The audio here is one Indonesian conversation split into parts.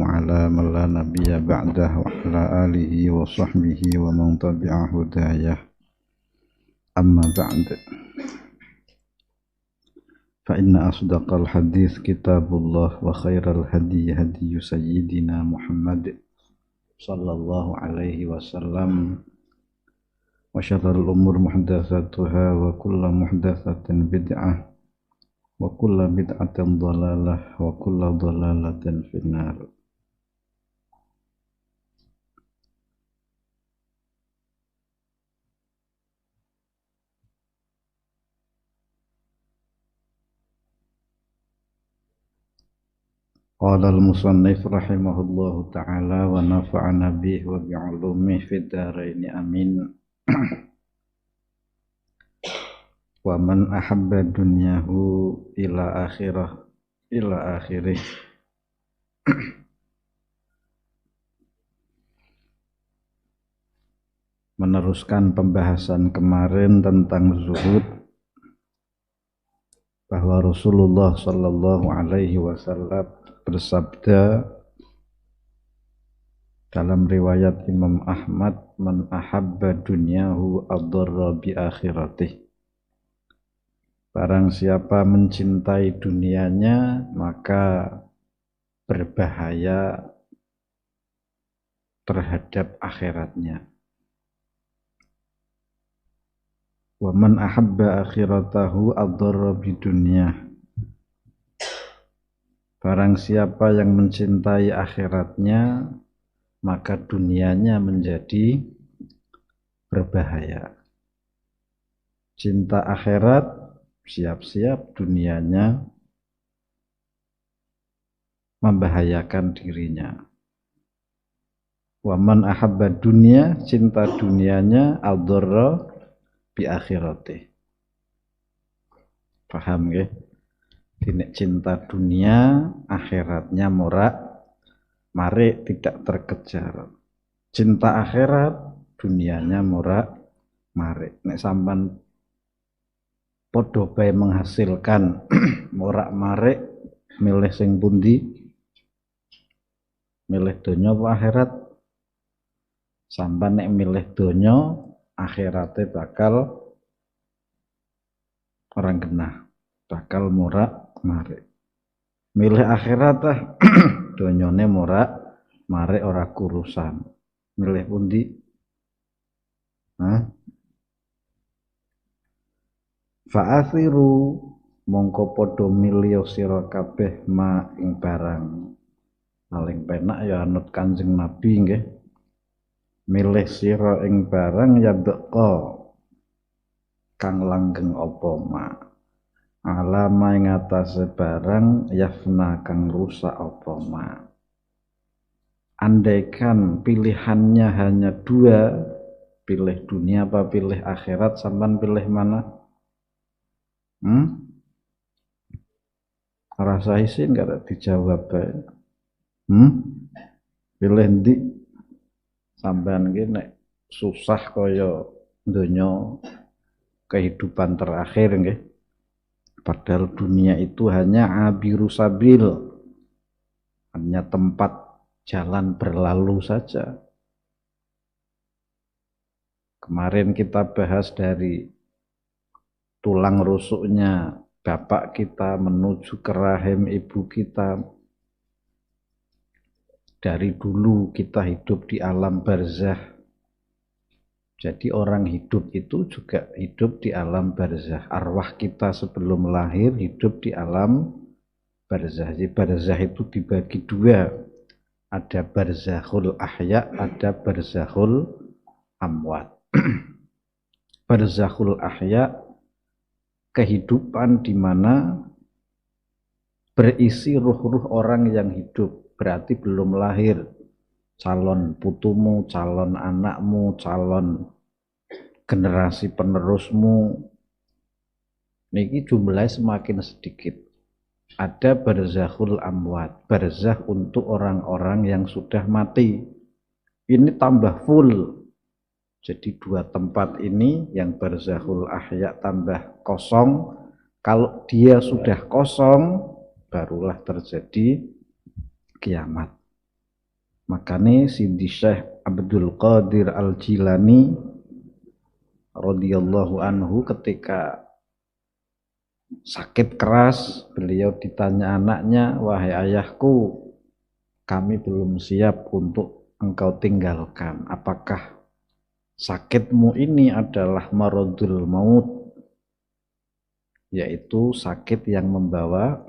على من لا نبي بعده وعلى آله وصحبه ومن تبع هدايه أما بعد فإن أصدق الحديث كتاب الله وخير الهدي هدي سيدنا محمد صلى الله عليه وسلم وشر الأمور محدثاتها وكل محدثة بدعة وكل بدعة ضلالة وكل ضلالة في النار. قال المصنف رحمه الله تعالى ونفعنا به وبعلومه في الدارين آمين. ومن أحب دنياه إلى آخره Meneruskan pembahasan kemarin tentang zuhud, bahwa Rasulullah Sallallahu Alaihi Wasallam bersabda dalam riwayat Imam Ahmad, man ahabba dunyahu adarra bi akhiratih. Barang siapa mencintai dunianya maka berbahaya terhadap akhiratnya. Wa man ahabba akhiratahu adarra bi dunyah. Barang siapa yang mencintai akhiratnya maka dunianya menjadi berbahaya. Cinta akhirat, siap-siap dunianya membahayakan dirinya. Wa man ahabba dunya, cinta dunianya adarra bi akhirati. Paham nggih? Dene cinta dunia, akhiratnya morak mari tidak terkejar. Cinta akhirat, dunianya morak mari. Nek sampean padha bae menghasilkan morak mari, milih sing pundi? Milih donya apa akhirat? Sampean nek milih donya, akhiratnya bakal orang genah, bakal morak mari. Milih akhirat ah donyane morak mari ora kurusan. Milih pundi? Fa'athiru mongko padha milih sira kabeh ma ing barang. Paling penak ya anut Kanjeng Nabi nggih. Milih sira ing barang ya beka kang langgeng apa ma. Alama ing atase barang yafna kang rusak apa ma. Andaikan pilihannya hanya dua, pilih dunia apa pilih akhirat, sampean pilih mana? Rasa isin gak dijawab bae. Pilih ndi? Sampean iki nek susah kaya donya kehidupan terakhir nggih. Padahal dunia itu hanya abiru sabil, hanya tempat jalan berlalu saja. Kemarin kita bahas dari tulang rusuknya bapak kita menuju ke rahim ibu kita. Dari dulu kita hidup di alam barzakh. Jadi orang hidup itu juga hidup di alam barzakh. Arwah kita sebelum lahir hidup di alam barzakh. Jadi barzakh itu dibagi dua. Ada barzakhul ahya, ada barzakhul amwat. Barzakhul ahya, kehidupan di mana berisi ruh-ruh orang yang hidup. Berarti belum lahir. Calon putumu, calon anakmu, calon generasi penerusmu, niki jumlahnya semakin sedikit. Ada barzakhul amwat, barzakh untuk orang-orang yang sudah mati. Ini tambah full. Jadi dua tempat ini yang barzakhul ahya tambah kosong. Kalau dia sudah kosong, barulah terjadi kiamat. Makanya Sidi Syekh Abdul Qadir Al-Jilani radhiyallahu anhu ketika sakit keras, beliau ditanya anaknya, "Wahai ayahku, kami belum siap untuk engkau tinggalkan. Apakah sakitmu ini adalah maradul maut, yaitu sakit yang membawa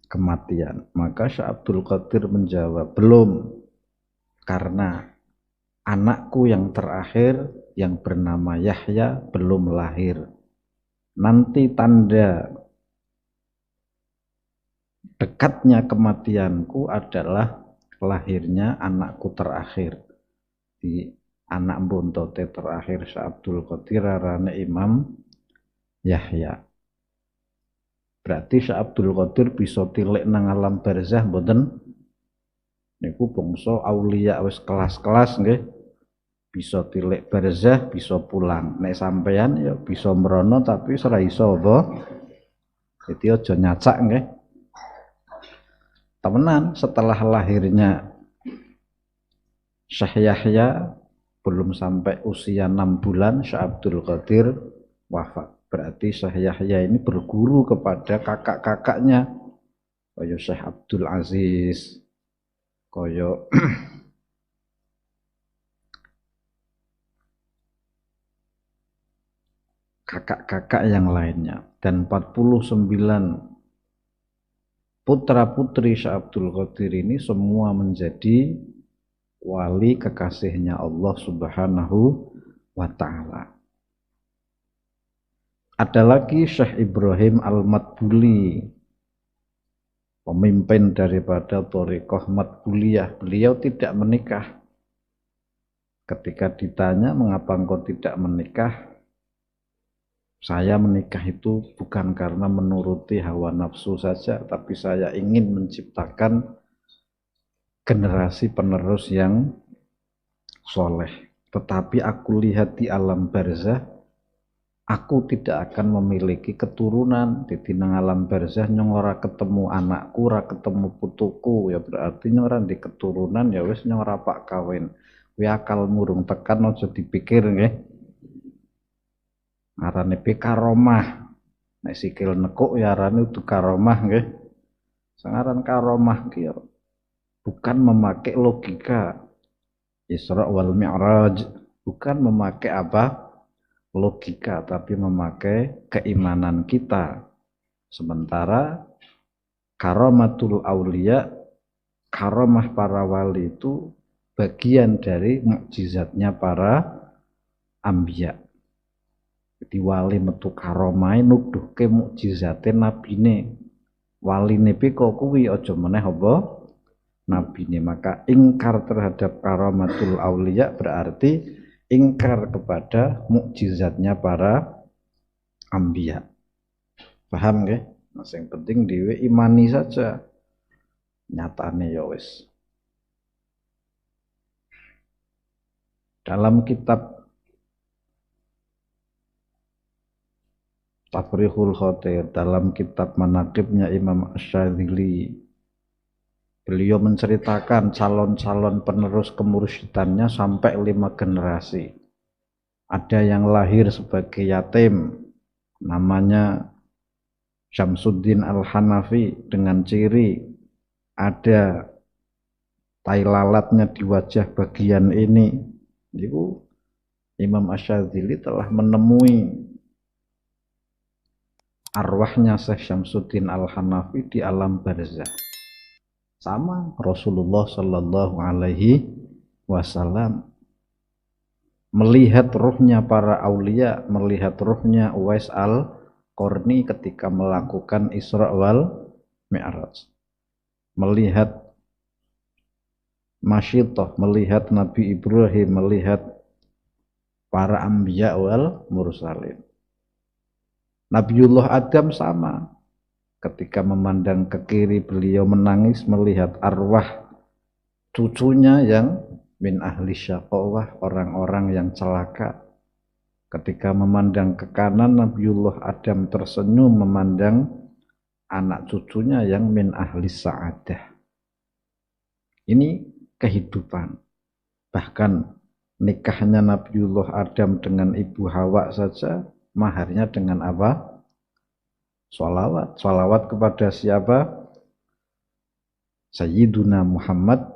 kematian?" Maka Syekh Abdul Qadir menjawab, "Belum, karena anakku yang terakhir yang bernama Yahya belum lahir. Nanti tanda dekatnya kematianku adalah lahirnya anakku terakhir." Di anak bontote terakhir Syekh Abdul Qadir arane Imam Yahya. Berarti Syekh Abdul Qadir bisa tilik nang alam barzah mboten? Niku bangsa aulia wis kelas-kelas nggih. Bisa tilik barzah, bisa pulang. Nek sampean ya bisa mrono tapi ora iso apa. Jadi aja nyacak nggih. Temenan setelah lahirnya Syekh Yahya belum sampai usia 6 bulan Syekh Abdul Qadir wafat. Berarti Syekh Yahya ini berguru kepada kakak-kakaknya kaya Syekh Abdul Aziz, kaya kakak-kakak yang lainnya. Dan 49 putra-putri Syekh Abdul Qadir ini semua menjadi wali kekasihnya Allah Subhanahu wa ta'ala. Ada lagi Syekh Ibrahim Al-Matbuli, pemimpin daripada Thariqah Matbuliyah. Beliau tidak menikah. Ketika ditanya, "Mengapa engkau tidak menikah?" "Saya menikah itu bukan karena menuruti hawa nafsu saja, tapi saya ingin menciptakan generasi penerus yang soleh. Tetapi aku lihat di alam barzah, aku tidak akan memiliki keturunan. Di nang alam barzah nyong ora ketemu anakku, ora ketemu putuku, ya berarti nyong ora di keturunan, ya wis nyong ora pak kawin. Kuwi akal murung tekan aja dipikir nggih. Arane pe karomah. Nek sikil nekuk ya arane udu karomah nggih. Sangaran karomah ki bukan memakai logika. Isra wal Mi'raj bukan memakai apa? Logika, tapi memakai keimanan kita. Sementara karomatul aulia, karomah para wali itu bagian dari mukjizatnya para anbiya. Jadi wali metu karomah nuduhke mukjizate nabine. Waline piko kuwi aja meneh apa? Nabi ini. Maka ingkar terhadap karamatul aulia berarti ingkar kepada mukjizatnya para anbiya. Paham nggih? Nah, yang penting dhewe imani saja. Nyatane ya wis. Dalam kitab Tafrikhul Khatir, dalam kitab manaqibnya Imam Asy-Syadzili, beliau menceritakan calon-calon penerus kemursyidannya sampai 5 generasi. Ada yang lahir sebagai yatim, namanya Syamsuddin Al-Hanafi dengan ciri ada tai lalatnya di wajah bagian ini. Itu Imam Asy-Syadzili telah menemui arwahnya Syekh Syamsuddin Al-Hanafi di alam barzah. Sama Rasulullah Sallallahu Alaihi Wasallam melihat ruhnya para aulia, melihat ruhnya Uwais Al-Qarni ketika melakukan Isra wal Mi'raj, melihat Masyitah, melihat Nabi Ibrahim, melihat para anbiya wal mursalin. Nabiullah Adam sama. Ketika memandang ke kiri beliau menangis melihat arwah cucunya yang min ahli syaqawah, orang-orang yang celaka. Ketika memandang ke kanan Nabiullah Adam tersenyum memandang anak cucunya yang min ahli sa'adah. Ini kehidupan. Bahkan nikahnya Nabiullah Adam dengan Ibu Hawa saja maharnya dengan apa? Sholawat. Sholawat kepada siapa? Sayyiduna Muhammad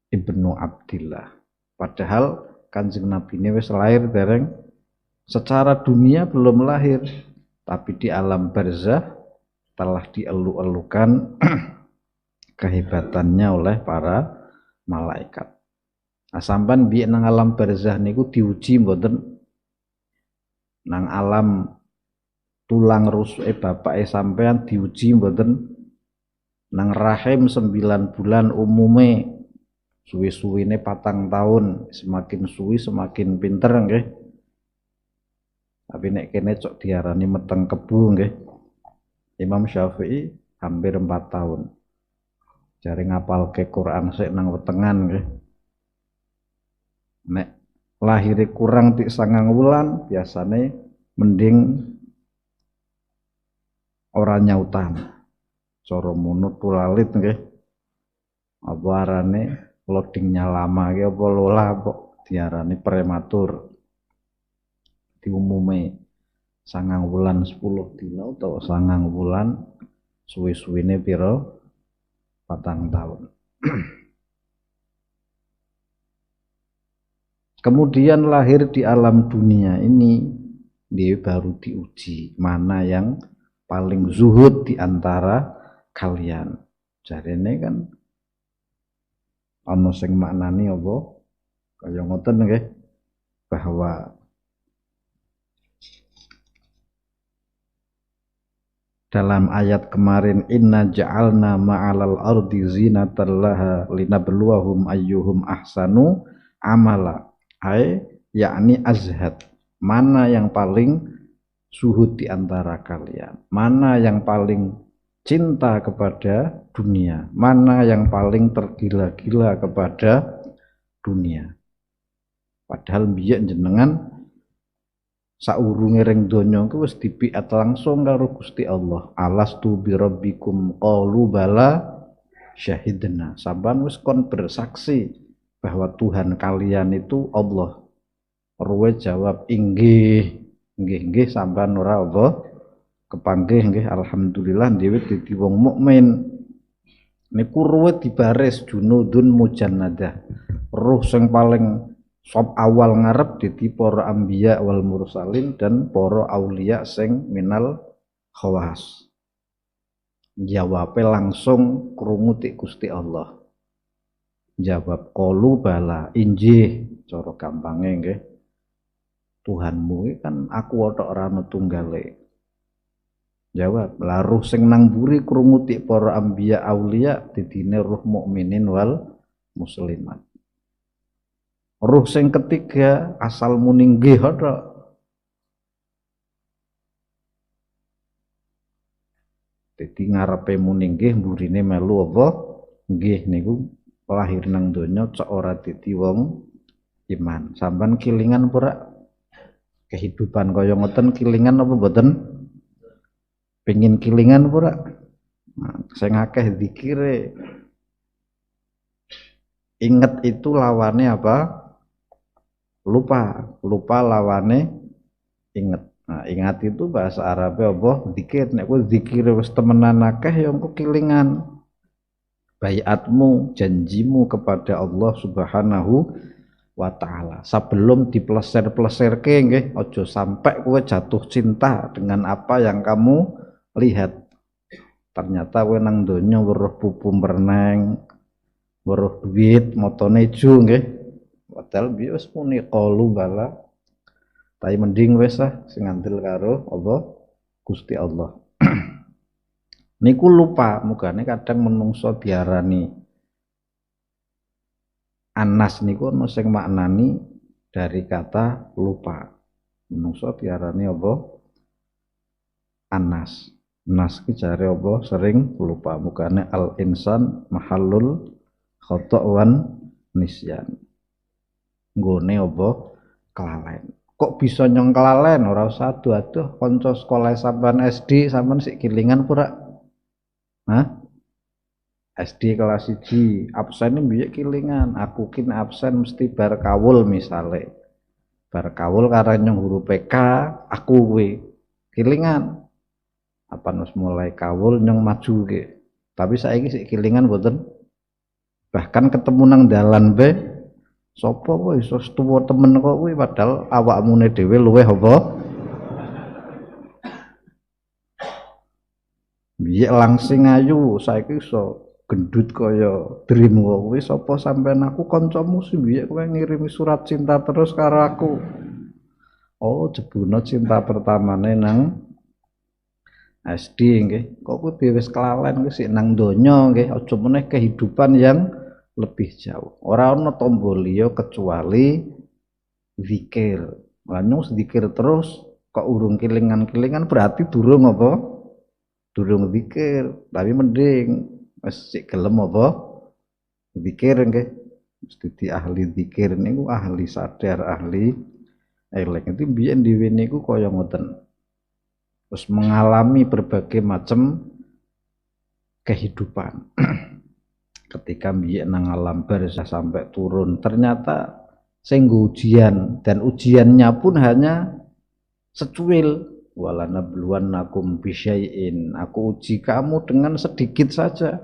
ibnu Abdillah. Padahal Kanjeng Nabi ini wis lahir dereng, secara dunia belum lahir, tapi di alam barzah telah dielu-elukan kehebatannya oleh para malaikat. Nah, sampean biyen nang alam barzah niku diuji mboten? Nang alam tulang rusuke bapake sampean diuji mboten? Nang rahim 9 bulan umume suwi-suwine 4 tahun, semakin suwi semakin pinter nggih. Tapi nek kene cok diarani meteng kebu nggih. Imam Syafi'i hampir 4 tahun. Jare ngapalke Quran sik nang wetengan nggih. Nek lahire kurang tik 9 wulan biasane mending ora nyautan. Cara munut pulalit nggih. Apa arane loadingnya lama ki apa lola kok diarani prematur. Diumume 9 wulan 10 dina utawa 9 wulan suwi-suwine pira 4 tahun. Kemudian lahir di alam dunia ini, dia baru diuji mana yang paling zuhud di antara kalian. Jarene kan ana sing maknani apa? Kaya ngoten nggih, bahwa dalam ayat kemarin inna ja'alna ma'alal ardi zinatan laha linabluwahum ayyuhum ahsanu amala. Yakni azhad, mana yang paling zuhud di antara kalian, mana yang paling cinta kepada dunia, mana yang paling tergila-gila kepada dunia. Padahal biyen jenengan saurunge ring donya ku wis dipiat langsung karo Gusti Allah. Alastu bi rabbikum qalu bala syahidna. Sampeyan wis kon bersaksi bahwa Tuhan kalian itu Allah. Ruwe jawab inggih, nggih sampean ora apa kepanggih nggih alhamdulillah dhewe dadi wong mukmin. Niku ruwe dibaris junudun mujannadah. Ruh sing paling sop awal ngarep dadi para anbiya wal mursalin dan para aulia sing minal khawas. Jawabe langsung krungu tik Gusti Allah. Jawab qalu bala injih, cara gampange nggih. Tuhanmu kan aku tok ora ana tunggale. Jawab, la ruh sing nang mburi krungu tik para anbiya aulia didine ruh mukminin wal muslimat. Ruh sing ketiga asal muni nggih tok. Dadi ngarepe muni nggih mburine melu apa? Nggih niku lahir nang donya cok ora dadi wong iman. Sampeyan kilingan pura kehidupan kaya ngoten kilingan apa mboten? Pengin kilingan pura? Nah, sing akeh zikire. Ingat itu lawannya apa? Lupa. Lupa lawannya ingat. Nah, ingat itu bahasa Arabnya apa? Zikir. Nek kowe zikire wis temenan akeh ya engko kilingan. Bayatmu, janjimu kepada Allah Subhanahu wa ta'ala sebelum dipleser-pleserke nggih, aja sampai kowe jatuh cinta dengan apa yang kamu lihat. Ternyata kowe nang donya weruh pupu merneng, weruh duit, motone ijo nggih. Padahal biye wis muni qalu bala. Tapi mending wis sing ngandel karo apa? Gusti Allah. Niku lupa, mugane kadang menungso diarani anas niku ana sing maknani dari kata lupa. Menungso diarani apa? Anas. Nas ki jare apa? Sering lupa. Mugane al insan mahallul khata' wan nisyan. Nggone apa? Kelalen. Kok bisa nyong kelalen? Ora usah aduh-aduh kanca sekolah sampean SD sampean sik kilingan pura. Hah? SD kelas 1 absen mbiyek kilingan, aku kin absen mesti bar kawul misale. Bar kawul karo nyong huruf PK, aku kuwi kilingan. Apa wis mulai kawul nyong maju ke. Tapi saiki sik kilingan mboten. Bahkan ketemu nang dalan be, sapa kok iso tuwa temen kok kuwi padahal awakmune dhewe luweh apa? Biye langsing ayu, saiki iso gendut kaya dream kok kuwi sapa sampean aku kancamu sih biye kowe ngirimi surat cinta terus karo aku. Oh, jebuna cinta pertamane nang SD nggih. Kok kuwi wis kelalen kuwi sik nang donya nggih, aja meneh kehidupan yang lebih jauh. Ora ana tombol liya kecuali zikir. Lah nyung zikir terus kok urung kilingan-kilingan berarti durung apa? Durung zikir, tapi mending wis sik gelem apa? Zikir nggih. Mesti ahli zikir niku ahli sadar, ahli elek. Itu biyen dhewe niku kaya ngoten. Terus mengalami berbagai macam kehidupan. Ketika biyen nang alam barzah sampai turun, ternyata sing ujian dan ujiannya pun hanya secuil. Walanabluwannakum bisyai'in. Aku uji kamu dengan sedikit saja.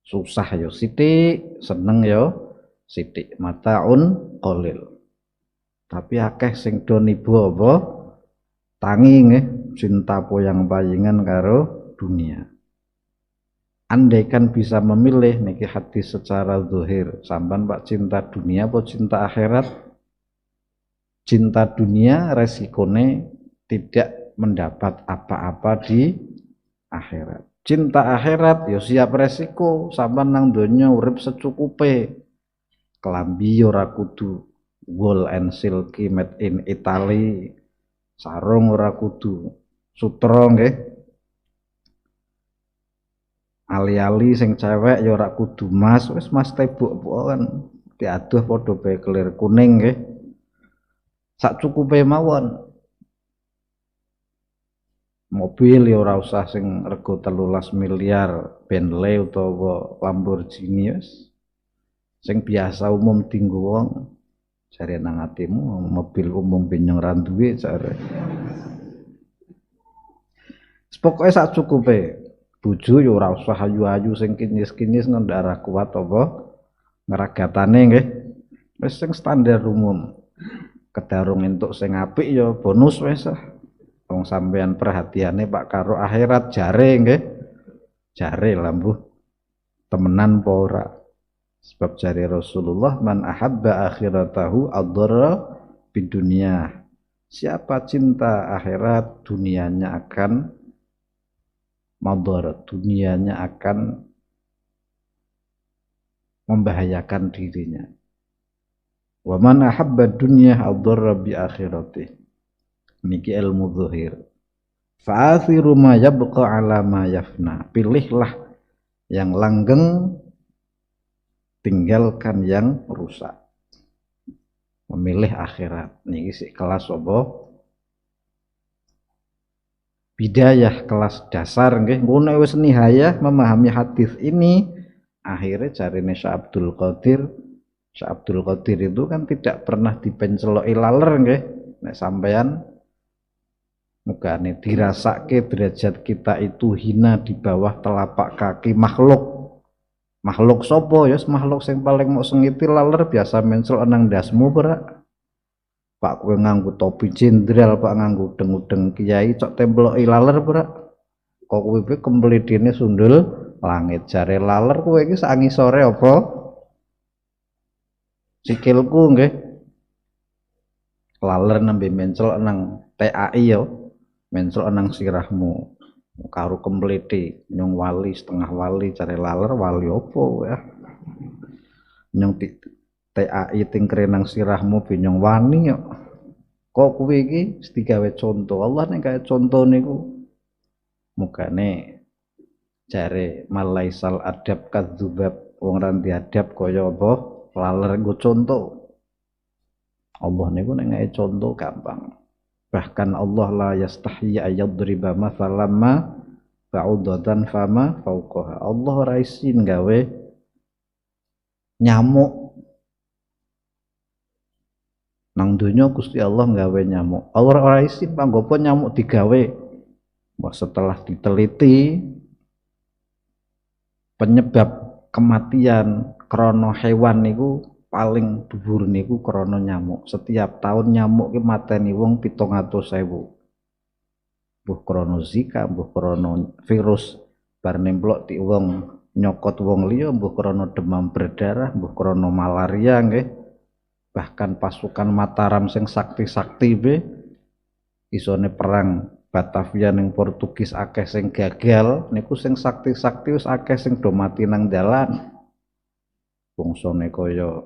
Susah yo sithik, seneng yo sithik. Mataun qalil. Tapi akeh sing do niba apa? Tangi nggih, cinta poyang-payingan karo dunia. Andaikan bisa memilih niki hadis secara zahir, sampean Pak cinta dunia apa cinta akhirat? Cinta dunia resikone tidak mendapat apa-apa di akhirat. Cinta akhirat ya siap resiko, sampean nang donya urip secukupe. Kelambi ora kudu wool and silky made in Italy. Sarung ora kudu sutra nggih. Ali-ali sing cewek ya ora kudu mas, wis mas tebuk kan diaduh padha bae kelir kuning nggih. Sak cukupe mawon. Mobil ya ora usah sing rego 13 miliar Bentley utawa Lamborghini wis. Sing biasa umum dienggo wong. Jare nang atimu mobil umum benyong ra duwe jare. Pokoke sak cukupe. Bojo ya ora usah ayu-ayu sing kinis-kinis ngendara kuat apa ngeragatane nggih. Wis sing standar umum. Kedarung entuk sing apik ya bonus wis. Wong sampean perhatiane Pak karo akhirat jare nggih. Jare lah mbuh. Temenan apa ora? Sebab jare Rasulullah man ahabba akhiratahu adhara bidunya. Siapa cinta akhirat dunianya akan madarat, dunianya akan membahayakan dirinya. Wa man ahabba dunya adhara bi akhiratih. Niki ilmu zahir. Fa'athiru ma yabqa ala ma yafna. Pilihlah yang langgeng, tinggalkan yang rusak. Memilih akhirat. Niki sik kelas apa? Bidayah kelas dasar nggih. Ngono wis nihayah memahami hadis ini, akhirnya jarine Syekh Abdul Qadir. Syekh Abdul Qadir itu kan tidak pernah dipenceloki laler nggih. Nek sampean mugane dirasake derajat kita itu hina di bawah telapak kaki makhluk. Makhluk sapa ya makhluk sing paling mau sengiti laler biasa mencel nang ndasmu ora. Pak kowe nganggo topi jenderal, Pak nganggo udeng-udeng kiai cok temploki laler ora. Kok kowe iki kemplidine sundul langit jare laler kowe iki sak ngisore apa? Sikilku nggih. Laler nembe mencel nang TAI ya. Mencel nang sirahmu. Karo kempliti nyung wali setengah wali jare laler wali apa ya. Nyung TAI tingkre nang sirahmu binyong wani kok. Kok kuwi iki digawe contoh. Allah nek gawe contoh niku mugane jare malaisal adab kadzubab wong ra diadab kaya apa laler nggo contoh. Allah niku nek gawe contoh gampang. Bahkan Allah la yastahyi ayadriba mathalan ma ba'udatan fama fauqaha. Allah ora isin gawe nyamuk nang donya Gusti Allah gawe nyamuk. Allah ora isin panggopo nyamuk digawe. Wah, setelah diteliti penyebab kematian krono hewan niku paling dhuwur niku krana nyamuk. Setiap tahun nyamuk ki mateni wong 700.000. Mbuh krana Zika, mbuh krana virus bar nemplok ti wong nyokot wong liya, mbuh krana demam berdarah, mbuh krana malaria nggih. Bahkan pasukan Mataram sing sakti-sakti be isone perang Batavia ning Portugis akeh sing gagal, niku sing sakti-sakti wis akeh sing do mati nang dalan. Bangsane kaya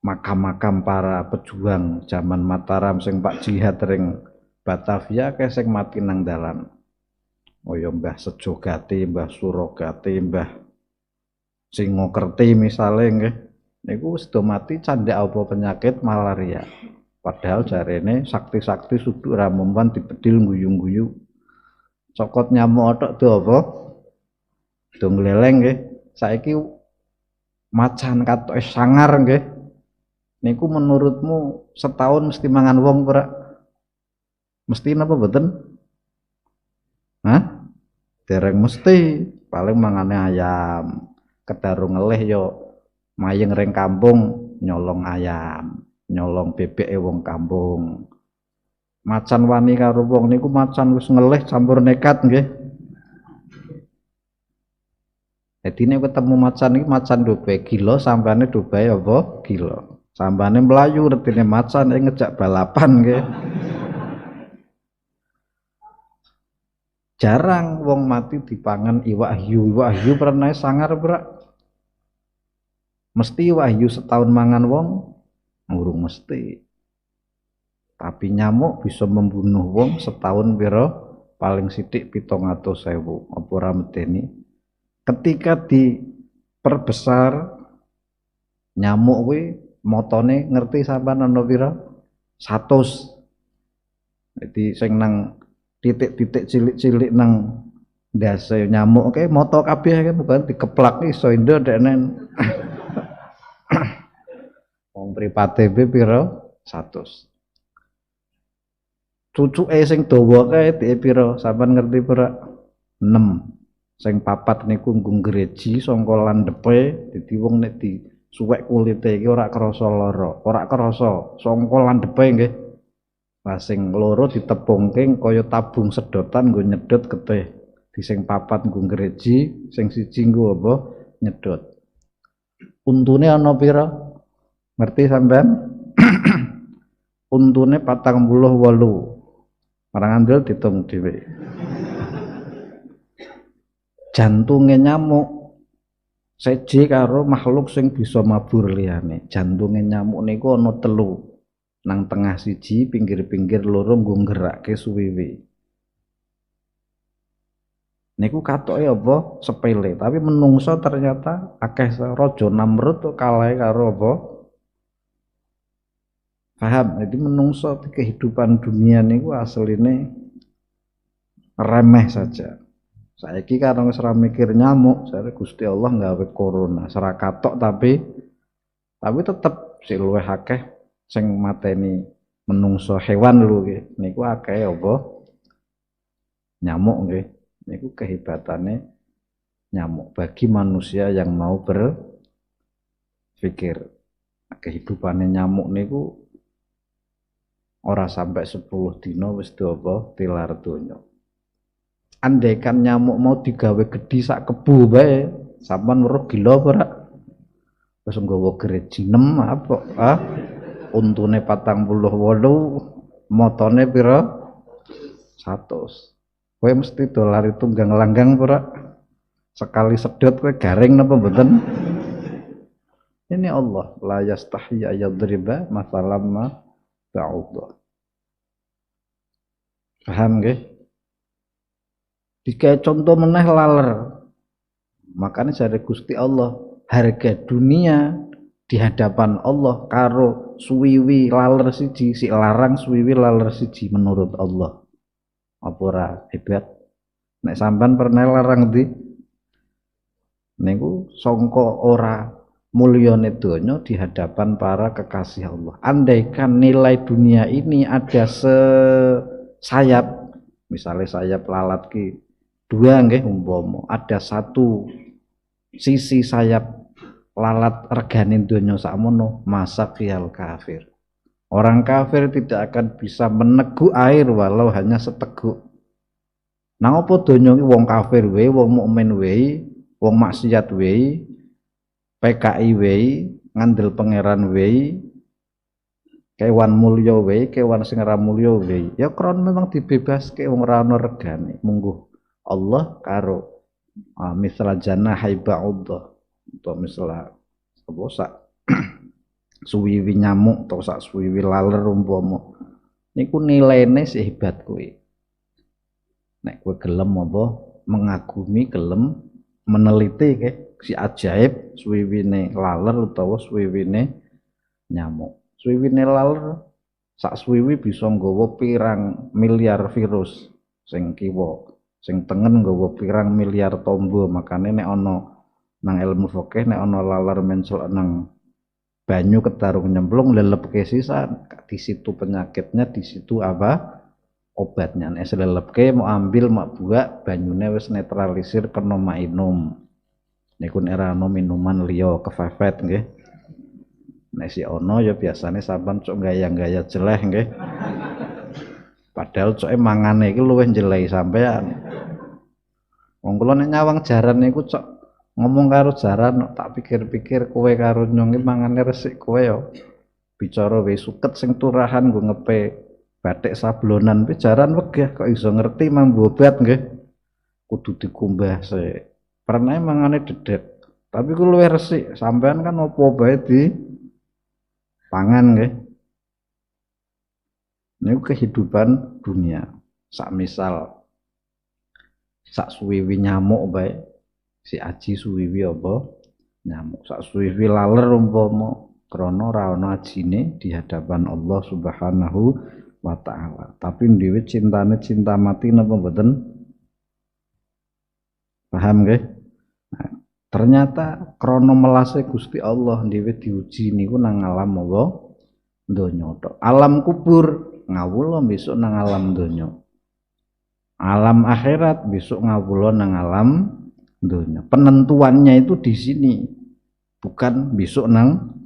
makam-makam para pejuang zaman Mataram sing Pak Jihad ring Batavia akeh sing mati nang dalan. Kaya Mbah Sejogati, Mbah Surogati, Mbah Singokerti misale nggih. Niku wis do mati candak apa penyakit malaria. Padahal jarene sakti-sakti suduk ramumpan dibedil guyu-guyu. Cokot nyamuk tok do apa? Do gleleng nggih. Saiki macan katoke sangar nggih. Niku menurutmu setahun mesti mangan wong ora? Mesti napa mboten? Hah? Dereng mesti, paling mangane ayam. Kedarung ngelih yo mayeng ring kampung nyolong ayam, nyolong bebeke wong kampung. Macan wani karo wong niku macan wis ngelih campur nekat nggih. Jadi ini ketemu macan iki macan dobe gila sampane dobe apa? Gila. Sampane melayu retine macan ngejak balapan nggih. Jarang wong mati dipangan iwak hiu. Iwak hiu pernah sangar berak. Mesti wahyu setahun mangan wong ngurung mesti. Tapi nyamuk bisa membunuh wong setahun pira paling sithik 700.000 apa ora medeni. Ketika diperbesar nyamuk kuwi motone ngerti sampean ana pira? 100. Jadi sing nang titik-titik cilik-cilik nang ndase nyamuk kae moto kabeh kan bukan dikeplak iso indo dekne. Wong mripate pira 100. Cucuke sing dawa kae dhek pira? Sampeyan ngerti pira? 6. Sing 4 niku nggung gereji sangka landhepe, dadi wong nek disuwek kulite iki ora krasa lara, ora krasa sangka landhepe nggih. Lah sing loro ditepungke kaya tabung sedotan nggo nyedot getih. Di sing 4 nggung gereji, sing siji nggo apa? Nyedot. Untune ana pira? Ngerti sampean? Untune 48. Ora ngandel ditung dhewe. Jantunge nyamuk seje karo makhluk sing bisa mabur liyane. Jantunge nyamuk niku ana 3. Nang tengah siji, pinggir-pinggir loro nggo nggerake suwiwi. Niku katoke apa? Sepele, tapi menungso ternyata akeh raja Namrud kalah karo apa? Paham? Jadi menungso kehidupan dunia niku asline remeh saja. Saiki karena wis ora mikir nyamuk, jare Gusti Allah nggawe corona, ora katok tapi tetep sik luwih akeh sing mateni menungso hewan lho nggih. Niku akeh apa? Nyamuk nggih. Niku kehebatannya nyamuk bagi manusia yang mau berpikir. Kehidupannya nyamuk niku ora sampai 10 dina wis apa tilar donya. Andaikan nyamuk mau digawe gedhi sak kebu bae, sampean weruh gila apa ora? Wis nggawa gereji 6 apa? Untune 48, motone pira? 100. Kowe mesti dolari tunggang langgang ora? Sekali sedot kowe garing napa mboten? Ini Allah la yastahi ayadriba masalam ma ba'udha. Paham nggih? Dikai contoh meneh laler. Makanya jare Gusti Allah, harga dunia di hadapan Allah karo suwiwi laler siji, si larang suwiwi laler siji menurut Allah. Apa ora hebat? Nek sampean pernah larang ndi? Niku sangka ora mulyane donya di hadapan para kekasih Allah. Andaikan nilai dunia ini ada sayap, misalnya sayap lalat ki dua nggih umpama, ada satu sisi sayap lalat regane donya sakmono, masa khiyal kafir. Orang kafir tidak akan bisa meneguk air walau hanya seteguk. Nang apa donya ki wong kafir wae, wong mukmin wae, wong maksiat wae, PKI wae, ngandel pangeran wae, kewan mulya wae, kewan sing ora mulya wae. Ya kron memang dibebaske wong ora ana regane. Mungguh Allah karo misal jannah haiba'uddah atau misal apa sak suwiwi nyamuk atau sak suwiwi laler umpama. Niku nilaine sehebat kuwi. Nek kowe gelem apa mengagumi, gelem meneliti ke si ajaib suwiwine laler utawa suwiwine nyamuk. Suwiwine laler sak suwiwi bisa nggawa pirang miliar virus sing kiwa, sing tengen nggawa pirang miliar tombo. Makane nek ana nang ilmu fikih nek ana laler mencel nang banyu ketarung nyemplung lelepke sisan, di situ penyakitnya, di situ apa obatnya. Nek selepke mau ambil mau buak banyune wis netralisir kena minum. Niku nek ora ana minuman liya kefefet nggih. Nek si ono ya biasane sampean cok gaya-gaya jeleh nggih. Padahal coke mangane iki luwih jeleh sampean. Wong kula nek nyawang jaran niku cok ngomong karo jaran tak pikir-pikir kowe karo nyong iki mangane resik kowe ya. Bicara wis suket sing turahan nggo ngepe batik sablonan pe jaran wegah kok iso ngerti mambu obat nggih. Kudu dikumbah sik. Pernah mangane dedek. Tapi ku luwih resik, sampean kan opo bae di pangan nggih. Niku kehidupan dunia. Sak misal sak suwiwi nyamuk bae, si aji suwiwi apa nyamuk. Sak suwiwi laler umpama krana ora ana ajine di hadapan Allah Subhanahu wa ta'ala. Tapi dhewe cintane cinta mati napa mboten? Paham nggih? Nah, ternyata krana melase Gusti Allah dhewe diuji niku nang alam apa? Donya tok. Alam kubur ngawula besok nang alam donya. Alam akhirat besok ngawula nang alam donya. Penentuannya itu di sini. Bukan besok nang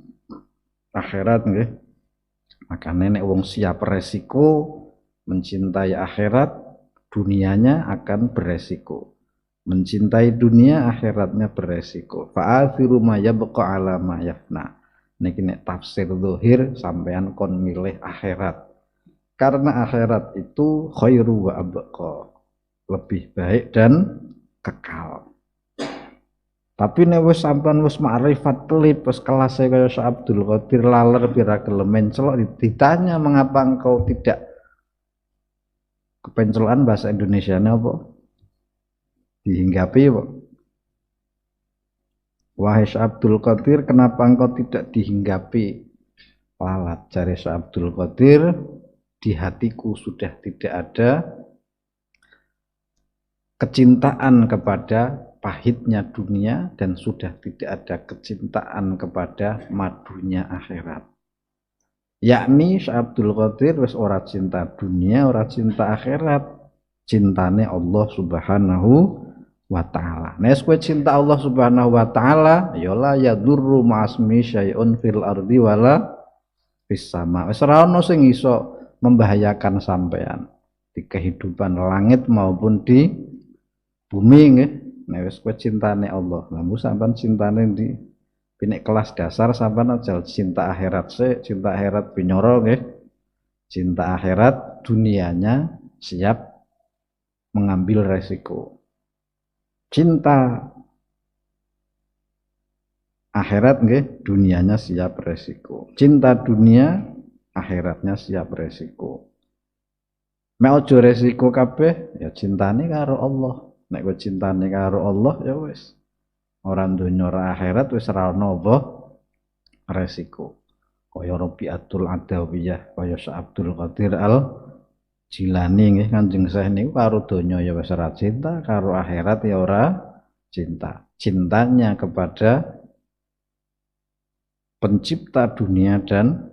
akhirat nggih. Makanya nek wong siap resiko mencintai akhirat, dunianya akan beresiko. Mencintai dunia, akhiratnya beresiko. Fa'athiru ma yabqa ala ma yafna. Niki nek tafsir zahir sampean kon milih akhirat. Karena akhirat itu khairu wa abqa. Lebih baik dan kekal. Tapi nek wis sampean wis makrifat pelit wis kelase kaya Syekh Abdul Qadir laler pira gelem mencelok ditanya mengapa engkau tidak kepencelan bahasa Indonesianya apa? Dihinggapi apa? Wahai Syekh Abdul Qadir, kenapa engkau tidak dihinggapi lalat? Jari Syekh Abdul Qadir, di hatiku sudah tidak ada kecintaan kepada pahitnya dunia dan sudah tidak ada kecintaan kepada madunya akhirat. Yakni Syekh Abdul Qadir wis ora cinta dunia, ora cinta akhirat, cintane Allah Subhanahu wa ta'ala. Nek kowe cinta Allah Subhanahu wa ta'ala, ya la yadurru ma'asmi syai'un fil ardi wala fis sama. Wis ora ono sing iso membahayakan sampean di kehidupan langit maupun di bumi nggih. Nek wis kowe cintane Allah, lamu sampean cintane di nek kelas dasar sampean aja cinta akhirat sik, cinta akhirat binyoro nggih. Cinta akhirat dunianya siap mengambil resiko. Cinta akhirat nggih, dunianya siap resiko. Cinta dunia, akhiratnya siap resiko. Mek aja resiko kabeh, ya cintane karo Allah. Nek kowe cintane karo Allah ya wis. Ora donya ora akhirat wis ora ono apa resiko. Kaya Rabi'atul Adawiyah, kaya Syekh Abdul Qadir Al Jilani nggih Kanjeng Syekh niku karo donya ya wis ora cinta, karo akhirat ya ora cinta. Cintanya kepada pencipta dunia dan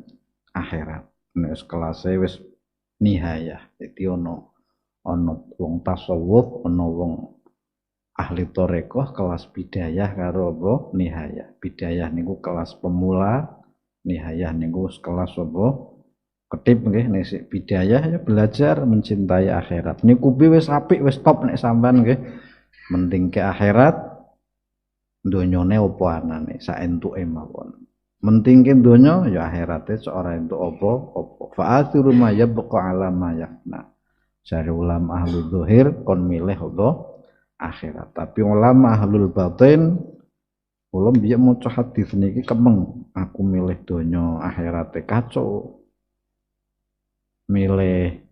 akhirat. Nek kelasé wis nihayah. Dadi ana wong tasawuf, ana wong ahli torekoh kelas bidayah karo apa nihayah. Bidayah niku kelas pemula, nihayah niku kelas apa ketip nggih. Nek bidayah ya belajar mencintai akhirat. Niku wis apik wis top nek sampean nggih. Mentingke akhirat donyane apa anane saentuke mawon. Mentingke donya ya akhirate sok ora entuk apa-apa. Fa asiru ma yabqa ala ma yakna. Jare ulama ahlu zahir kon milih apa akhirat. Tapi ulama ahlul batin kula biyen maca hadis niki kemeng aku milih donya akhirate kacau. Milih